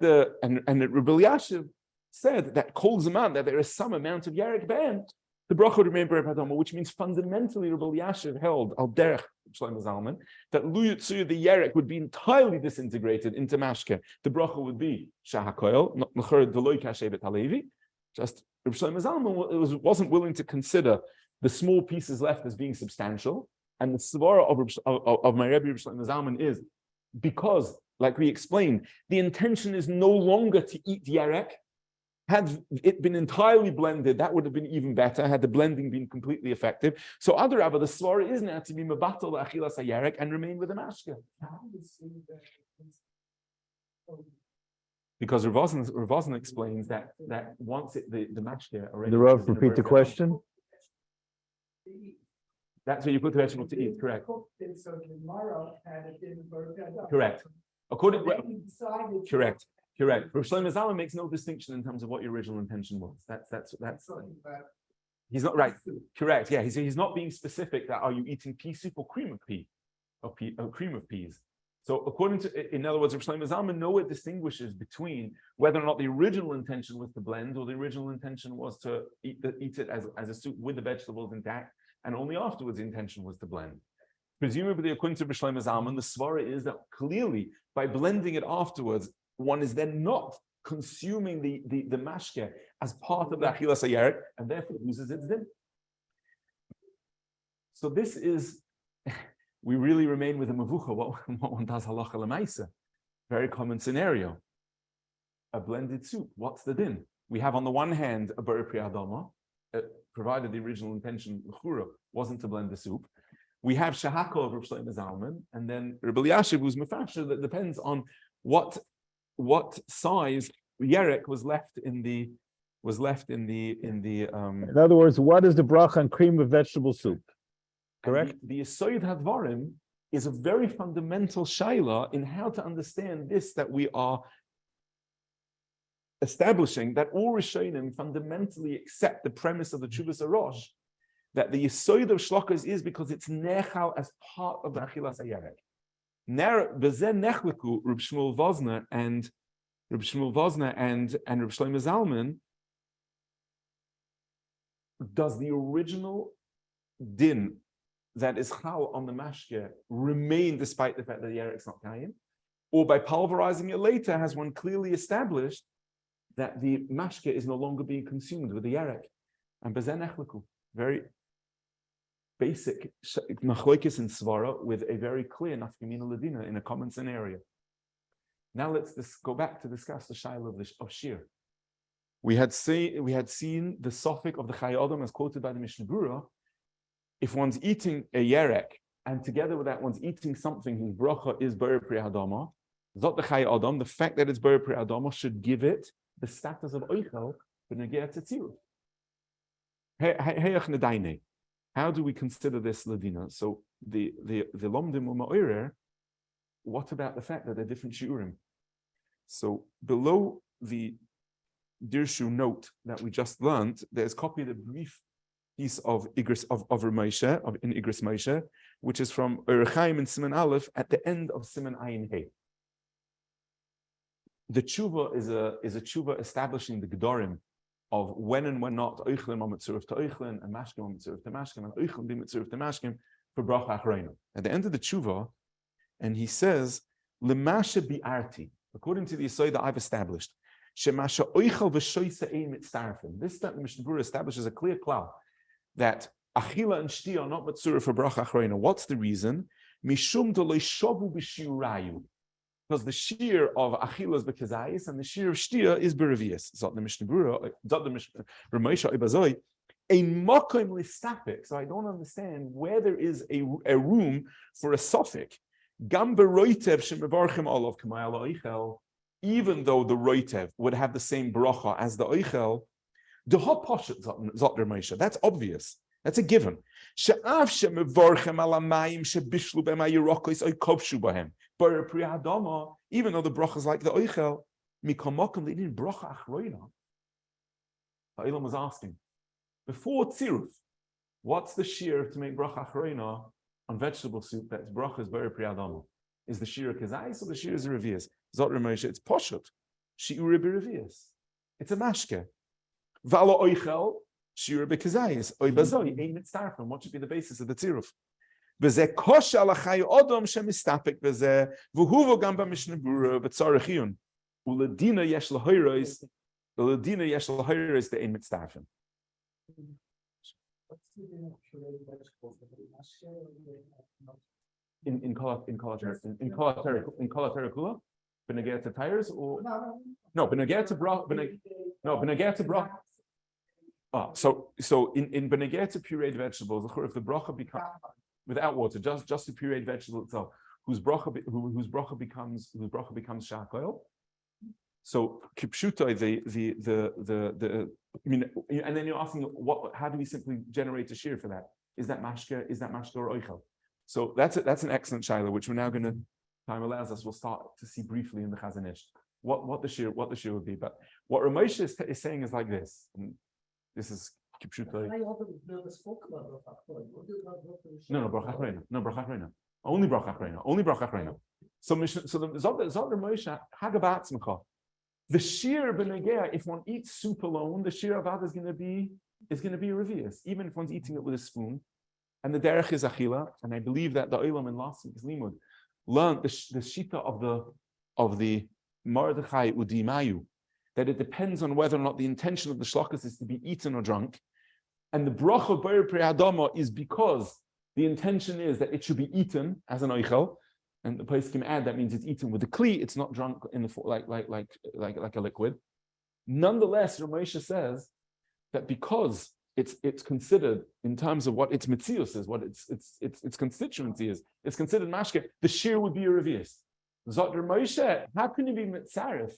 and Rebbe Elyashiv said that kol zaman, that there is some amount of yerek ben, the bracha would remain Bar Pri Adama, which means fundamentally Rebbe Elyashiv held al derech Shlomo Zalman that lu yitzuya, the yerek, would be entirely disintegrated into mashke. The bracha would be shahakoil, not l'chor deloy kashevet halevi. Just Rebbe Shlomo Zalman wasn't willing to consider the small pieces left as being substantial, and the svara of my Rebbe Shlomo Zalman is because, like we explained, the intention is no longer to eat yerek. Had it been entirely blended, that would have been even better, had the blending been completely effective. So Adarabba, the svara is now to be mebatal achilas hayerek and remain with the mashke. Because Rav Vosner explains that once the mashke already... The Rav, repeat the question. That's where you put the vegetable to eat, correct? Correct. According to... Correct. Correct. Rav Shlomo Zalman makes no distinction in terms of what your original intention was. That's he's not right. Correct. Yeah, he's not being specific that are you eating pea soup or cream of pea, or cream of peas. So according to, in other words, Rav Shlomo Zalman nowhere distinguishes between whether or not the original intention was to blend or the original intention was to eat it as a soup with the vegetables intact, and only afterwards the intention was to blend. Presumably, according to Rav Shlomo Zalman, the svara is that clearly by blending it afterwards, one is then not consuming the mashke as part of the achilas hayerek, and therefore it loses its din. So this is, we really remain with a mavucha, what one does halacha l'maisa. Very common scenario. A blended soup, what's the din? We have on the one hand a Bar Pri Adama, provided the original intention, l'chura, wasn't to blend the soup. We have shahako of Reb Shlomo Zalman, and then Rebbe Elyashiv, who's mefasher, that depends on what size yerek was left in the In other words, what is the bracha on cream of vegetable soup? Correct. The Yesod Hadvarim is a very fundamental shaila in how to understand this, that we are establishing that all Rishonim fundamentally accept the premise of the Tshuvas Arosh, that the Yisoid of Shlokas is because it's nechal as part of the Achilas HaYerek. Bezen nechliku Reb Shmuel Vosner and Reb Shlomo Zalman. Does the original din that is chal on the mashke remain despite the fact that the Yerek is not kayin? Or by pulverizing it later, has one clearly established that the mashke is no longer being consumed with the Yerek? And bezen nechliku, very basic machlokes in svara with a very clear nafkamina ladina in a common scenario. Now let's go back to discuss the shaila of shir. We had seen the suffix of the Chai Adam as quoted by the Mishnah Berurah. If one's eating a yerek and together with that one's eating something whose bracha is ber pri hadama, zot the Chai Adam, the fact that it's ber pri hadama should give it the status of oichel b'negei tziruf. How do we consider this ladina? So the lomdim u'ma'orer. What about the fact that they're different shiurim? So below the Dirshu note that we just learned, there's copied a brief piece of Igris of Moshe, in Igris Moshe, which is from Erechaim in Siman Aleph at the end of Siman Ayin Hey. The tshuva is a tshuva establishing the gedorim of when and when not oichlin mitzuruf to oichlin and mashkim mitzuruf to mashkim and oichlin mitzuruf to mashkim for bracha achreinu. At the end of the tshuva, and he says lemasha bi'arti, according to the yesod that I've established. This that the Mishnah Berurah establishes a clear cloud that achila and shtia are not matzura for bracha achreina. What's the reason? Mishum deloi shavu b'shiurayu, because the shear of achila is b'kezayis and the shear of shtia is b'revius. Zot the Mishnah Berurah, zot the Mishnah Ramosha ibazoi, a makom listafik. So I don't understand where there is a room for a suffix. Gam beroitev shemevarchim olav k'mayal oichel. Even though the roitev would have the same bracha as the oichel, the hot poshet zot der Moshe. That's obvious. That's a given. She'av shemevorchem alamayim shebishlu b'mayirokos oikopshu b'hem. Bar pri hadama, even though the bracha is like the oichel, mikomokim they didn't bracha achroina. Ha'ilam was asking before tziruf, what's the shear to make bracha achroina on vegetable soup that's bracha is bar pri hadama? Is the shira kezais or the shira is revius? Zot Moshe, it's poshut. Shiura b'revius. It's a mashke. Vala oichel shira b'kezais. Oy bazoi ein mitzarfim. What should be the basis of the tziruf? V'zeh kosh ala chay odom shemistapik v'zeh v'huvo gam b'mishnah berurah b'tzarechiyun u'ledina yesh lahoyros the ein mitzarfim. In Kolaterakula, Benegea to tires or no Benegea to brach. So in Benegea to pureed vegetables, if the bracha becomes without water, just the pureed vegetable itself, whose bracha becomes shakoil. So kipshuta and then you're asking how do we simply generate a shear for that? Is that mashke or oichel? So that's an excellent shaila, which we're now going to, time allows us, we'll start to see briefly in the Chazon Ish what the shir would be. But what Ramosha is saying is like this. And this is kipshuta. No, bracha achreina. Only bracha achreina. So the Zot Ramosha hagabat tzmecha. The shir b'negea, if one eats soup alone, the shir avad is going to be revius, even if one's eating it with a spoon. And the derech is achila, and I believe that the olam in last week's limud learned the shita of the Mordechai udimayu, that it depends on whether or not the intention of the shlokas is to be eaten or drunk, and the bracha ber pri hadama is because the intention is that it should be eaten as an oichel, and the place can add that means it's eaten with the kli, it's not drunk in the like a liquid. Nonetheless, Ramosha says that because it's considered in terms of what its mitzius is, what its constituency is. It's considered mashke. The shear would be a revius. Zot Moshe, how can you be mitzaref?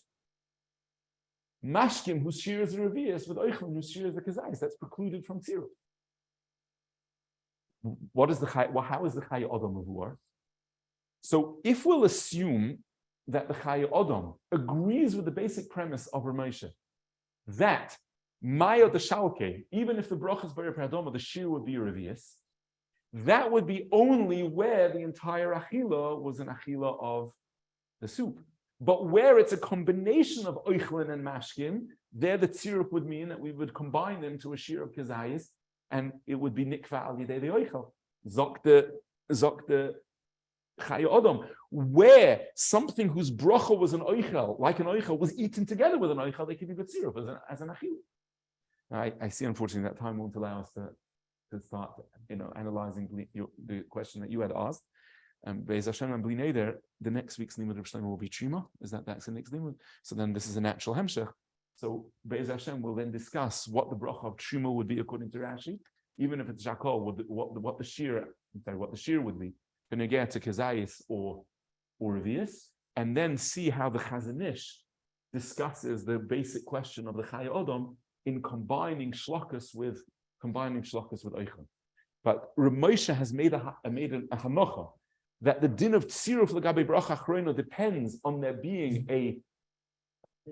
Mashkim whose shear is a revius with oichlim whose shear is a kazais. That's precluded from tziruf. How is the chay odom of war? So if we'll assume that the chay odom agrees with the basic premise of Ramosha, that Maya the Shalke, even if the bracha is B'rei Priadoma, the shir would be revius. That would be only where the entire achila was an achila of the soup. But where it's a combination of oichlin and mashkin, there the tziruf would mean that we would combine them to a shir of kazayis, and it would be nikva al yidei the oichel. Zok the Chaya Adam, where something whose bracha was an oichel, like an oichel, was eaten together with an oichel, they could be tziruf as an achil. I see, unfortunately, that time won't allow us to start, analyzing the question that you had asked. Be'ez Hashem and Bli Neder, the next week's limud of Shlomo will be Trima. That's the next limud? So then this is a natural hemshech. So Be'ez Hashem will then discuss what the bracha of Trima would be according to Rashi, even if it's Jakol, what the shir would be, Benegeh to Kazayis or Revius, and then see how the Chazanish discusses the basic question of the Chaya Odom in combining shlokas with Eichel. But Reb Moshe has made a hanocha that the din of tziruf l'gabe bracha achrona depends on there being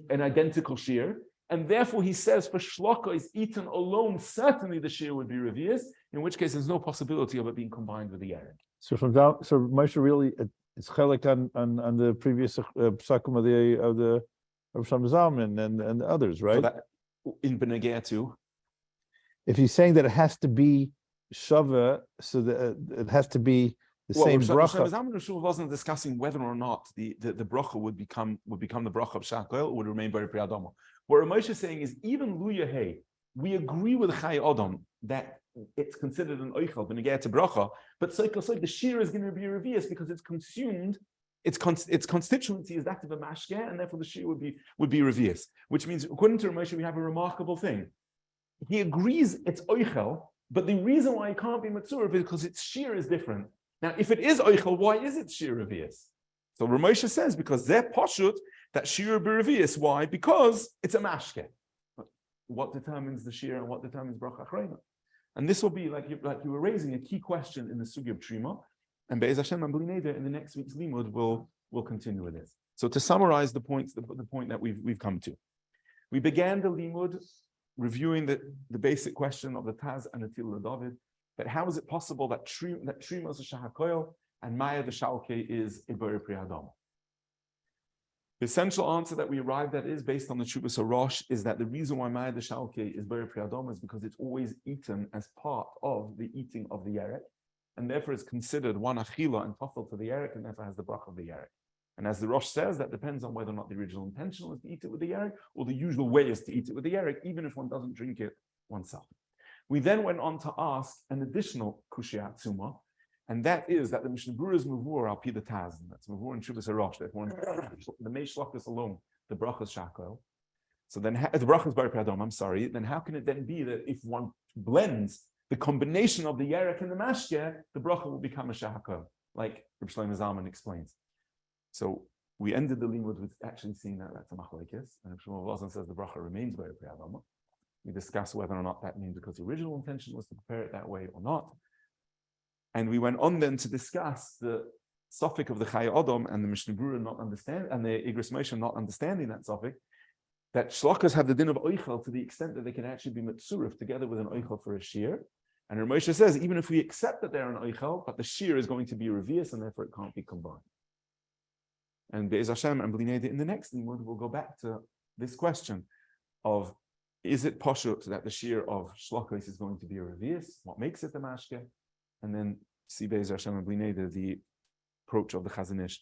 an identical shear, and therefore he says for shlaka is eaten alone, certainly the shear would be revius, in which case there's no possibility of it being combined with the erek. So Moshe really it's chelik on the previous psakim of the Sham Zalman and the others, right? So that, in Benegeh too. If he's saying that it has to be shava, so that it has to be the same bracha. Rishon wasn't discussing whether or not the bracha would become the bracha of Shakol or would remain B'rei Priadoma. What Ramesh is saying is even Luya Hey, we agree with Chai Adam that it's considered an oichel benegeh to bracha, but the shir is going to be revius because it's consumed. Its constituency is that of a mashke, and therefore the shir would be revius. Which means, according to Ramesh, we have a remarkable thing. He agrees it's oichel, but the reason why it can't be matzur is because its shir is different. Now, if it is oichel, why is it shir revius? So Ramosha says because they're poshut that shir be revius. Why? Because it's a mashke. What determines the shir and what determines bracha achrona? And this will be like you were raising a key question in the sugi of trima. And Be'ez Hashem and Bli Neder in the next week's limud will continue with this. So to summarize the point that we've come to, we began the limud reviewing the basic question of the Taz and the Til David, that how is it possible that Trima is a Shahakoil and Maya the Shalke is a B'rei Priadoma? The essential answer that we arrived at is based on the Chubas HaRosh is that the reason why Maya the Shalke is B'rei Priadoma is because it's always eaten as part of the eating of the Yerek, and therefore is considered one achila and tafel to the Yerek, and therefore has the bracha of the Yerek. And as the Rosh says, that depends on whether or not the original intention was to eat it with the Yerek, or the usual way is to eat it with the Yerek, even if one doesn't drink it oneself. We then went on to ask an additional kushya atzuma, and that is that the Mishnah Berurah is mavur al pi the Taz, and that's mavur in Shuvas HaRosh, that one the Mei Shlokas alone, the brachas shakel. So then the brachas B'rei Priadoma, I'm sorry. Then how can it then be that if one blends the combination of the Yerek and the Mashke, the bracha will become a shakel, like Reb Shlomo Zalman explains. So we ended the limud with actually seeing that that's a machlekes, and Reb Shlomo Zalman says the bracha remains B'rei Priadoma. We discussed whether or not that means because the original intention was to prepare it that way or not. And we went on then to discuss the suffix of the Chaya Adam and the Mishnah Berurah not understand, and the Igros Moshe not understanding that suffix, that shlokas have the din of oichel to the extent that they can actually be mitzurif together with an oichel for a shear. And Rav Moshe says, even if we accept that they're an oichel, but the shear is going to be revius and therefore it can't be combined. And Be'ez Hashem and Bli Neder in the next limud, we'll go back to this question of, is it poshut that the shear of shlokos is going to be a revius? What makes it a mashke? And then see Be'ez Hashem and Bli Neder the approach of the Chazanish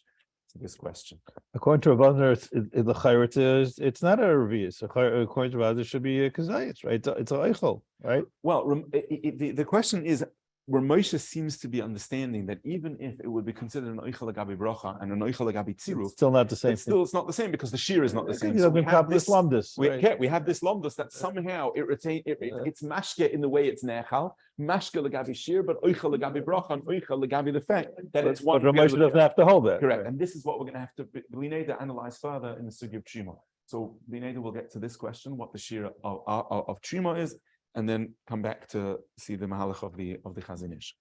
to this question. According to Rabbanan, the chayret it's not a revius. According to Rabbanan, it should be a kazayis, right? It's a eichel, right? Well, the question is, where Moshe seems to be understanding that even if it would be considered an oichel agabi bracha and an oichel agabi tziruf, it's still not the same. It's not the same because the shear is not the same. So we have this lumdus. We have this lumdus that somehow it's mashke in the way it's nechal, mashke legabi shear, but oichel legabi bracha and oichel legabi the fact that it's one. But Ramesh doesn't have to hold that. Correct, and this is what we're going to have to Bli Neder analyze further in the sugi of trima. So Bli Neder will get to this question: what the shear of trima is. And then come back to see the mahalach of the Chazanish.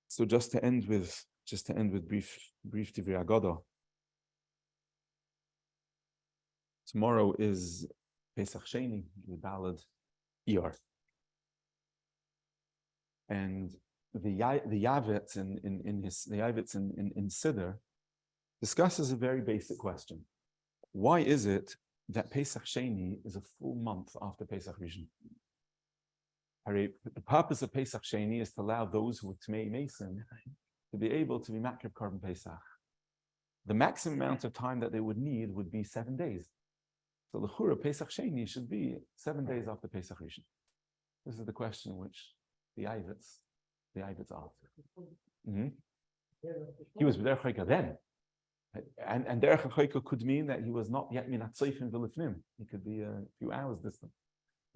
So just to end with brief Divrei Agoda. Tomorrow is Pesach Sheni, the ballad Iyar. And the Yavitz in Siddur discusses a very basic question. Why is it that Pesach Sheni is a full month after Pesach Rishon? The purpose of Pesach Sheni is to allow those who are Tmei Mason to be able to be Makriv Korban Pesach. The maximum amount of time that they would need would be 7 days. So l'chura Pesach Sheni should be 7 days after Pesach Rishon. This is the question which the Yavitz asked. He was Derech Choika then. And Derech Choika could mean that he was not yet Minat Seifim V'Lifnim. He could be a few hours distant.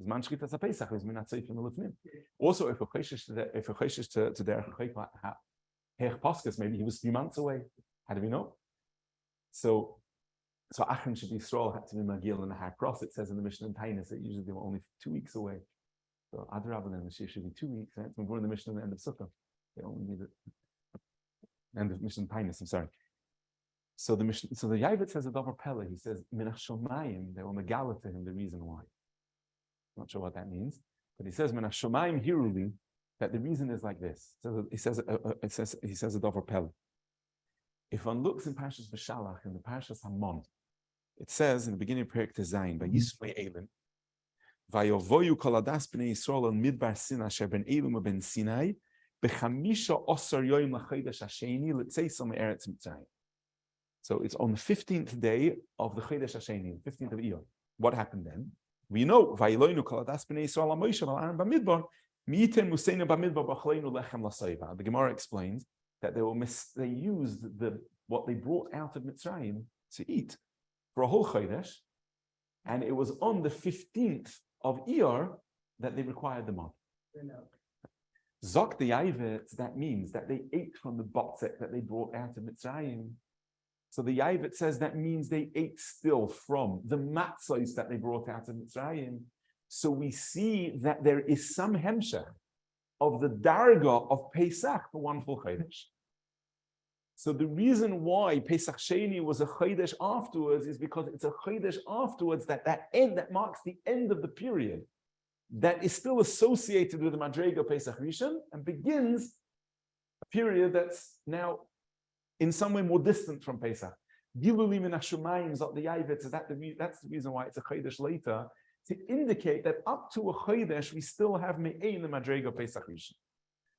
Zman Shchitas HaPesach is Minat Seifim V'Lifnim. Also, if a Choshesh to Derech Choika HaRav, maybe he was 3 months away. How do we know? So Achim should be Yisrael had to be Magil and the HaRav. It says in the Mishnah in Tainis that usually they were only 2 weeks away. So HaRav and the Mashiach should be 2 weeks. Right? We're in the Mishnah at the end of Sukkah. They only need it. End of Mishnah in Tainis, I'm sorry. So the Yavitz says a Dover Pella. He says, Minach Shomayim, they were Megala to him the reason why. Not sure what that means. But he says, Minach Shomayim Hiruli, that the reason is like this. He says a Dover Pella. If one looks in Parshas B'Shalach, in the Parshas Hamon, it says in the beginning of Perek Tezayin, by Yismei Elim, Vayovoyu koladas b'nei Yisrael al midbar Sinai asher ben Elim ben Sinai b'chamisha osar yoyim l'chodesh hasheni l'tzeisam eretz Mitzrayim. So it's on the 15th day of the Chodesh Hasheni, the 15th of Iyar. What happened then? We know Vayovoyu koladas b'nei Yisrael al Moshe al Aaron b'midbar miiten museinu b'midbar b'chleinu lechem l'soiva. The Gemara explains that they used what they brought out of Mitzrayim to eat for a whole Chodesh, and it was on the 15th of Iyar that they required the man. Zok the Yavitz, that means that they ate from the botzek that they brought out of Mitzrayim. So the Yavitz says that means they ate still from the matzos that they brought out of Mitzrayim. So we see that there is some hemshech of the darga of Pesach for one full Chodesh. So the reason why Pesach Sheni was a Chodesh afterwards is because it's a Chodesh afterwards that marks the end of the period that is still associated with the Madrega Pesach Rishon and begins a period that's now in some way more distant from Pesach. Giluli min hashumayim zot the Yavitz, that's the reason why it's a Chodesh later, to indicate that up to a Chodesh we still have Me'ein the Madrega Pesach Rishon.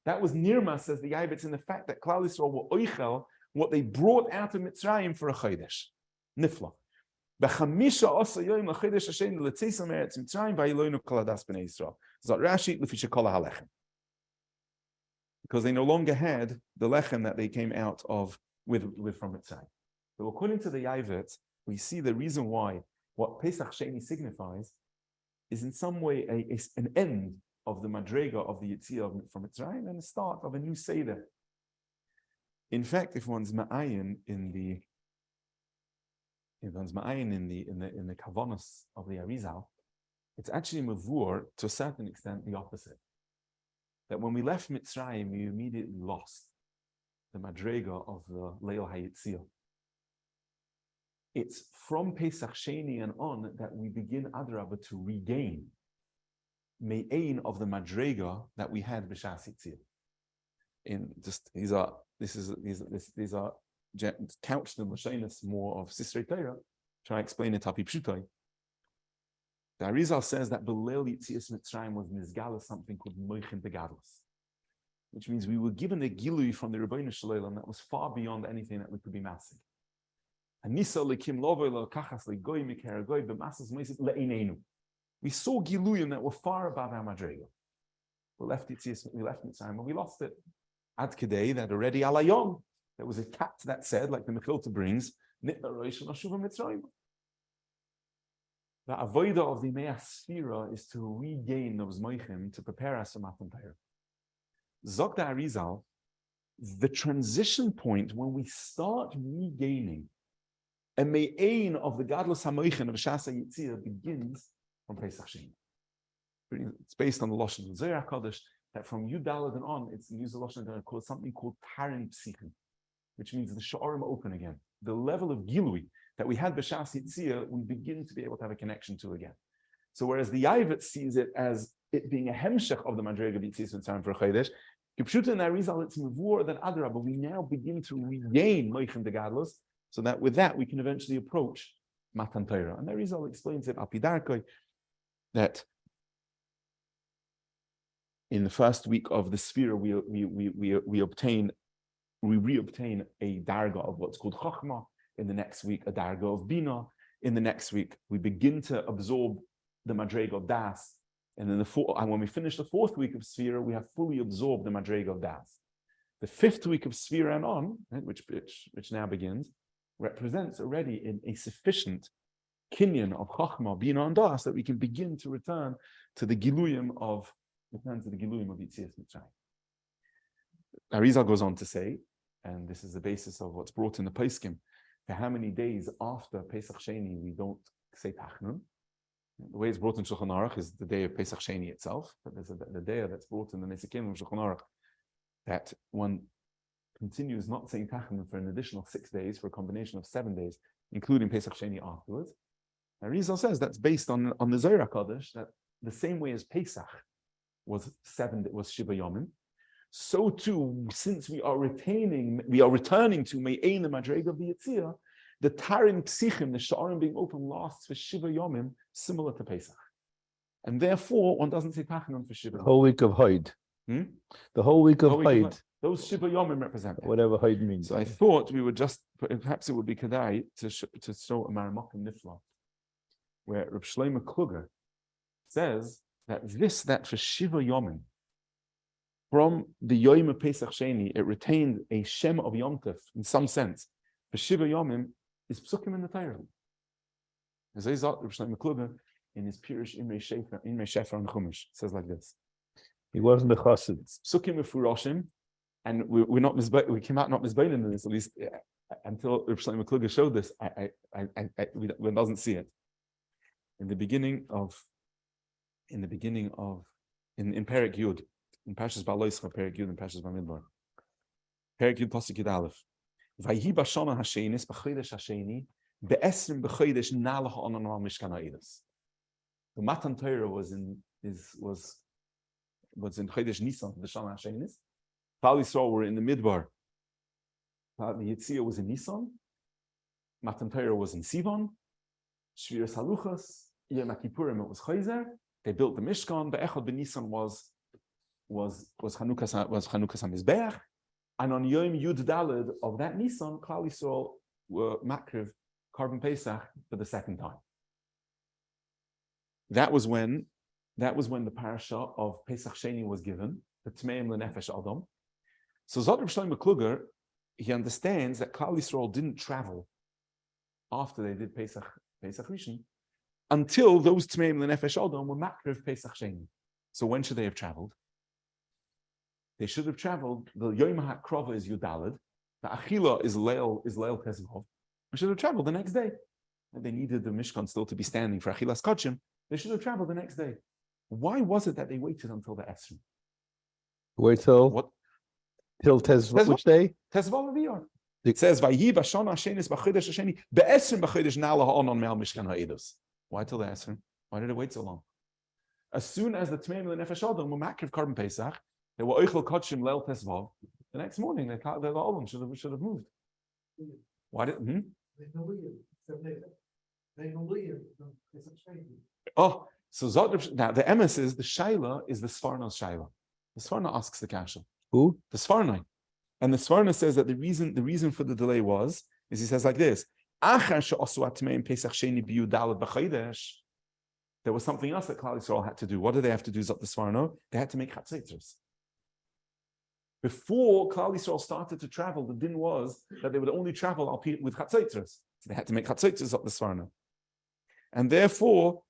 That was Nirma, says the Yavitz, in the fact that Klal Yisrael were oichel what they brought out of Mitzrayim for a Chodesh. Nifla. B'chamisha osa yoyim l'chodesh Hashem l'tzeisam eretz Mitzrayim v'yiloinu koladas b'nei Yisrael. Zot Rashi l'fisha kol ha'lechem. Because they no longer had the lechem that they came out of with from Mitzrayim. So according to the Yavitz, we see the reason why what Pesach Sheni signifies is in some way an end of the madrega of the Yitzia from Mitzrayim and the start of a new Seder. In fact, if one's ma'ayin in the kavanos of the Arizal, it's actually mavur to a certain extent the opposite. That when we left Mitzrayim, we immediately lost the madrega of the Leil HaYitzia. It's from Pesach Sheni and on that we begin Adrabah to regain me'ein of the madrega that we had b'shas Yitzia. These are couched in Lashonos more of Sisrei Torah. Try to explain it Hapi Pshutai. The Arizal says that B'leil Yitzias Mitzrayim was Nizgala something called Moichin Begadlus, which means we were given a gilui from the Rebbeinu Shalom that was far beyond anything that we could be massing. Anisa lekim lovo lo kachas legoy mikeragoy b'masas moisit le'inenu. We saw giluyim that were far above our madrega. We left Mitzrayim, and we lost it. Ad kedei that already alayom. There was a cat that said, like the Mechilta brings, Nitna Rosh Hashuva Mitzrayim. The avodah of the Mea Sfira is to regain those moichim to prepare us for Matan Torah. Zok da Arizal, the transition point when we start regaining a me'ein of the Gadlus HaMoichin of Shasa Yitzir begins from Pesach Sheni. It's based on the Lashon of Zohar HaKadosh that from Yudalad and on, it's used the Lashon called something called Tarin Psichim, which means the Sha'arim open again. The level of Gilui, that we had B'Shas Yitzia, we begin to be able to have a connection to again. So whereas the Yavit sees it as it being a hemshech of the Madrega B'Yitzis and for Chodesh, Kipshuta and Arizal, it's Mavur than Adra, but we now begin to regain Moichem de Gadlos, so that with that we can eventually approach Matan Torah. And Arizal explains it, Apidarkoi, that in the first week of the sphere, we reobtain a darga of what's called Chochmah. In the next week, a darga of Bina. In the next week, we begin to absorb the Madrega of Das. And then when we finish the fourth week of sphere, we have fully absorbed the Madrega of Das. The fifth week of sphere and on, right, which now begins, represents already in a sufficient kinyan of Chochmah, Bina, and Das that we can begin to return to the Giluyim of Yitzias Mitzrayim. Arizal goes on to say, and this is the basis of what's brought in the Poskim, for how many days after Pesach Sheni we don't say Tachnun. The way it's brought in Shulchan Aruch is the day of Pesach Sheni itself, but there's the day that's brought in the Nesekim of Shulchan Aruch that one continues not saying Tachnun for an additional 6 days, for a combination of 7 days, including Pesach Sheni afterwards. Arizal says that's based on the Zohar Kodesh, that the same way as Pesach was Shiva Yomim, so too, since we are returning to Me'ein the Madrega of the Yitzia, the Tarim Psichim, the Sha'arim being open, lasts for Shiva Yomim, similar to Pesach. And therefore, one doesn't say Tachanun for Shiva. The whole week of Hod. The whole week of Hod. Those Shiva Yomim represent that. Whatever Hod means. So I thought we would perhaps it would be Kedai to show a Maramakim Nifla, where Reb Shlomo Kluger says that for Shiva Yomim, from the Yom of Pesach Sheni, it retained a Shem of Yom Tov in some sense. For Shiva Yomim is Psukim in the Torah. As I thought, Reb Shlomo Kluger in his Pirush Imrei Shefer and Chumash says like this. He wasn't a chassid. Psukim Mefuroshim, and we came out not misbeinin in this, at least until Reb Shlomo Kluger showed this. One doesn't see it. In Perek Yud, in Parshas Baloischa, Perek Yud, and Parshas Bamidbar. Perek Yud, Pasuk Yud Aleph. Vayhi b'shana hashenis b'chodesh hasheni be'esrim b'chodesh nalach onan al mishkan ha'edos. The Matan Torah was in Chodesh Nisan, the Shana Hashenis. Klal Yisrael were in the Midbar. The Yitzia was in Nisan. Matan Torah was in Sivan. Shviras HaLuchos, Yom HaKippurim, it was Chayzer. They built the Mishkan. The Echad b'Nisan was Chanukas HaMizbeach. And on Yom Yud Daled of that Nisan, Klal Yisrael were Makriv, Carbon Pesach, for the second time. That was when the parasha of Pesach Sheni was given, the Tmeim L'Nefesh Adam. So Zot Reb Shlomo Kluger, he understands that Klal Yisrael didn't travel after they did Pesach Rishon until those Tmeim L'Nefesh Adam were Makriv Pesach Sheni. So when should they have traveled? They should have traveled. The Yom HaKrova is Yudalid. The Achila is Leil Tezvov. They should have traveled the next day. And they needed the Mishkan still to be standing for Achilas Kodshim. They should have traveled the next day. Why was it that they waited until the Esrim? Wait till what? Till Tezvov. Which day? Tezvov Aviyar. It says, "Vayhi b'shana hashenis b'chodesh hasheni be'esrim b'chodesh na'ala ha'onon me'al mishkan ha'edos." Why till the Esrim? Why did it wait so long? As soon as the Tmeim L'Nefesh Adam were Makriv Carbon Pesach, they were Oichel Kodshim Leil Tezvov. The next morning, the Olam should have moved. Why did? Oh, so now the emes is the Shaila is the Sfarna's Shaila. The Sfarna asks the Kasha. Who? The Sfarna. And the Sfarna says that the reason for the delay he says like this. There was something else that Klal Yisrael had to do. What did they have to do, Zot the Sfarna? They had to make chatzaitzos. Before Klal Yisrael started to travel, the din was that they would only travel with chatzaitzos. So they had to make chatzaitzos Zot the Sfarna. And therefore,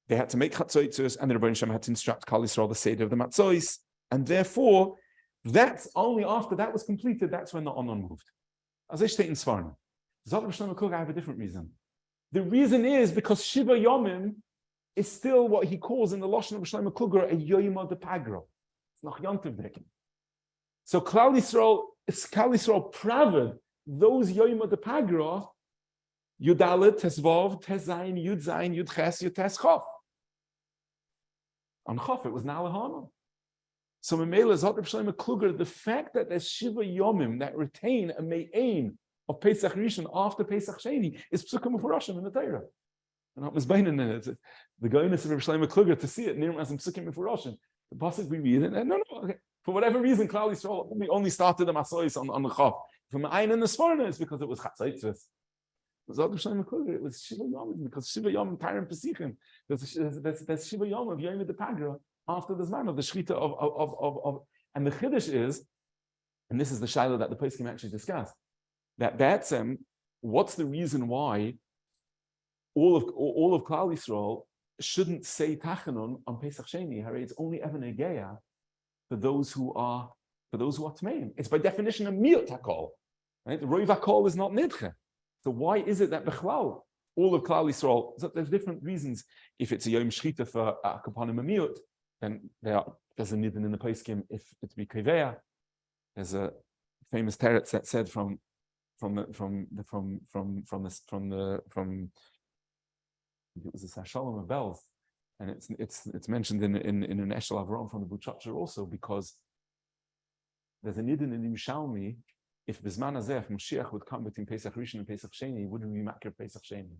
they had to make chatzaitzos, and the Rebbeinu Shem had to instruct Klal Yisrael the Seder of the Matzois. And therefore, that's only after that was completed, that's when the Onon moved. As I state in Sfarna. Zot Reb Shlomo Kluger, I have a different reason. The reason is because Shiva Yomim is still what he calls in the Lashon of Shlomo Kluger a Yoyma de Pagra. It's not Yontiv Dekin. So Klal Yisrael praved those Yoyma de Pagra Yudalit, Tesvav, Tezayin, Yud Zayin, Yud Ches, Yud Tes Chof. On Chof, it was Nalahana. So Memela Zot Reb Shlomo Kluger, the fact that there's Shiva Yomim that retain a Me'ain of Pesach Rishon after Pesach Sheni is Psukim Mufurashim in the Torah. And that was Bainin in it. The goodness of Reb Shlomo Kluger to see it near as in Psukim Mufurashim. The pasuk we read it, and no, okay. For whatever reason, Klal Yisrael only started the Masois on the Chof. From the Ein and the Sforna, it's because it was Chatzaitzvus. It was Shiva Yom because Shiva Yom Tyron Pesichim. There's Shiva Yom of Yom the Pagra after the Zman of the Shechita of and the Chiddush is, and this is the Shiloh that the Poskim actually discussed, that's what's the reason why all of Klal Yisrael shouldn't say Tachanun on Pesach Sheni? It's only ever Negeya for those who are Tmeim. It's by definition a Miut Hakol. Right? The Roiv Hakol is not Nidche. So why is it that Bechlal, all of Klal Yisrael, so there's different reasons. If it's a Yom Shechita for a Kapanim Amiyut, then there's a Nidin in the Poskim. If it's Bikeveya, there's a famous teretz that said from it was a Shalom of Bells, and it's mentioned in an Eshel Avram from the Buchacher also, because there's a Nidin in the Mishalmi. If Bizman Azeh, if Mashiach would come between Pesach Rishon and Pesach Sheni, he wouldn't be makir Pesach Sheni.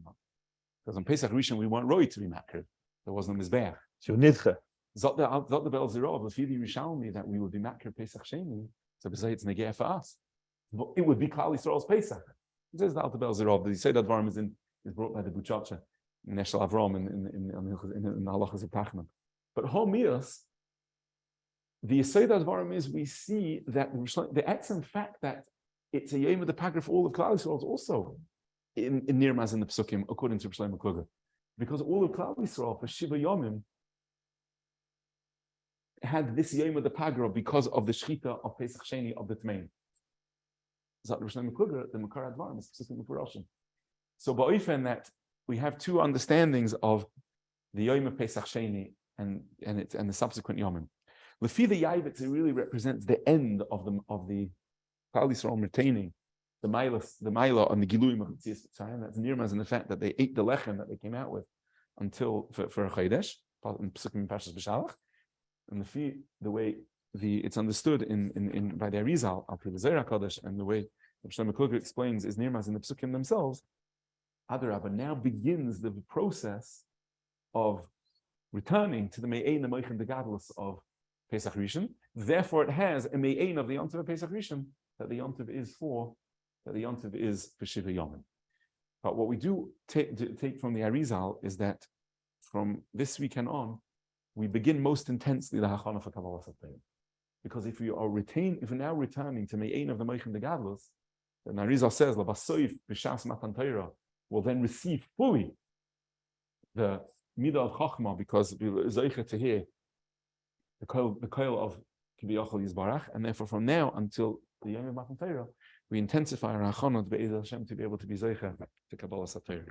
Because on Pesach Rishon we weren't right to be makir. There wasn't a mizbeach. So nidche. Zot the Bel Zirov, if you Rishalmi that we would be makir Pesach Sheni, so beside it's negeh for us. But it would be Klal Yisrael's Pesach. It says the Alta Bel Zirov. That he said that Varm is brought by the Buchacha in Eshel Avram in the Halachas of Tachman. But Homias, the Yisayda Dvarim is we see that the excellent fact that it's a Yom of the Pagra for all of Klal Yisrael also in Nirmaz in the Psukim, according to Shlomo Kluger. Because all of Klal Yisrael for Shiva Yomim had this Yom of the Pagra because of the Shechita of Pesach Sheni of the Tmein. Zat Shlomo Kluger, the Makar Advarim is Psukim Mufurashim. So Ba'ofen that we have two understandings of the Yom of Pesach Sheni and the subsequent Yomim. Lefi the Yavitz, it really represents the end of the Klal Yisrael retaining the Maila on the Giluim of Tzias Mitzrayim. That's Nirmaz in the fact that they ate the lechem that they came out with until for a Chodesh in Pesukim Pashas B'Shalach, and the way it's understood in by the Arizal after the Zera Kodesh, and the way Shlomo Kluger explains is Nirmaz in the Pesukim themselves. Adarabba now begins the process of returning to the Me'ein the Moichem the Gadlus of Pesach Rishon. Therefore, it has a Me'ein of the Yontiv of Pesach Rishon that the Yontiv is for Shiva Yomim. But what we do take from the Arizal is that from this weekend on, we begin most intensely the Hachana for Kabbalah Satayim. Because if we're now returning to Me'ein of the Moichem the Gadlus, then Arizal says, Labasoif B'Shas Matan Torah will then receive fully the Midah of Chachma, because we're Zeicha to hear the koil of Kibiyachal Yisbarach, and therefore from now until the Yom of Matan Torah, we intensify our Hachana Be'ez Hashem to be able to be Zeicha to Kabbalah Satayim.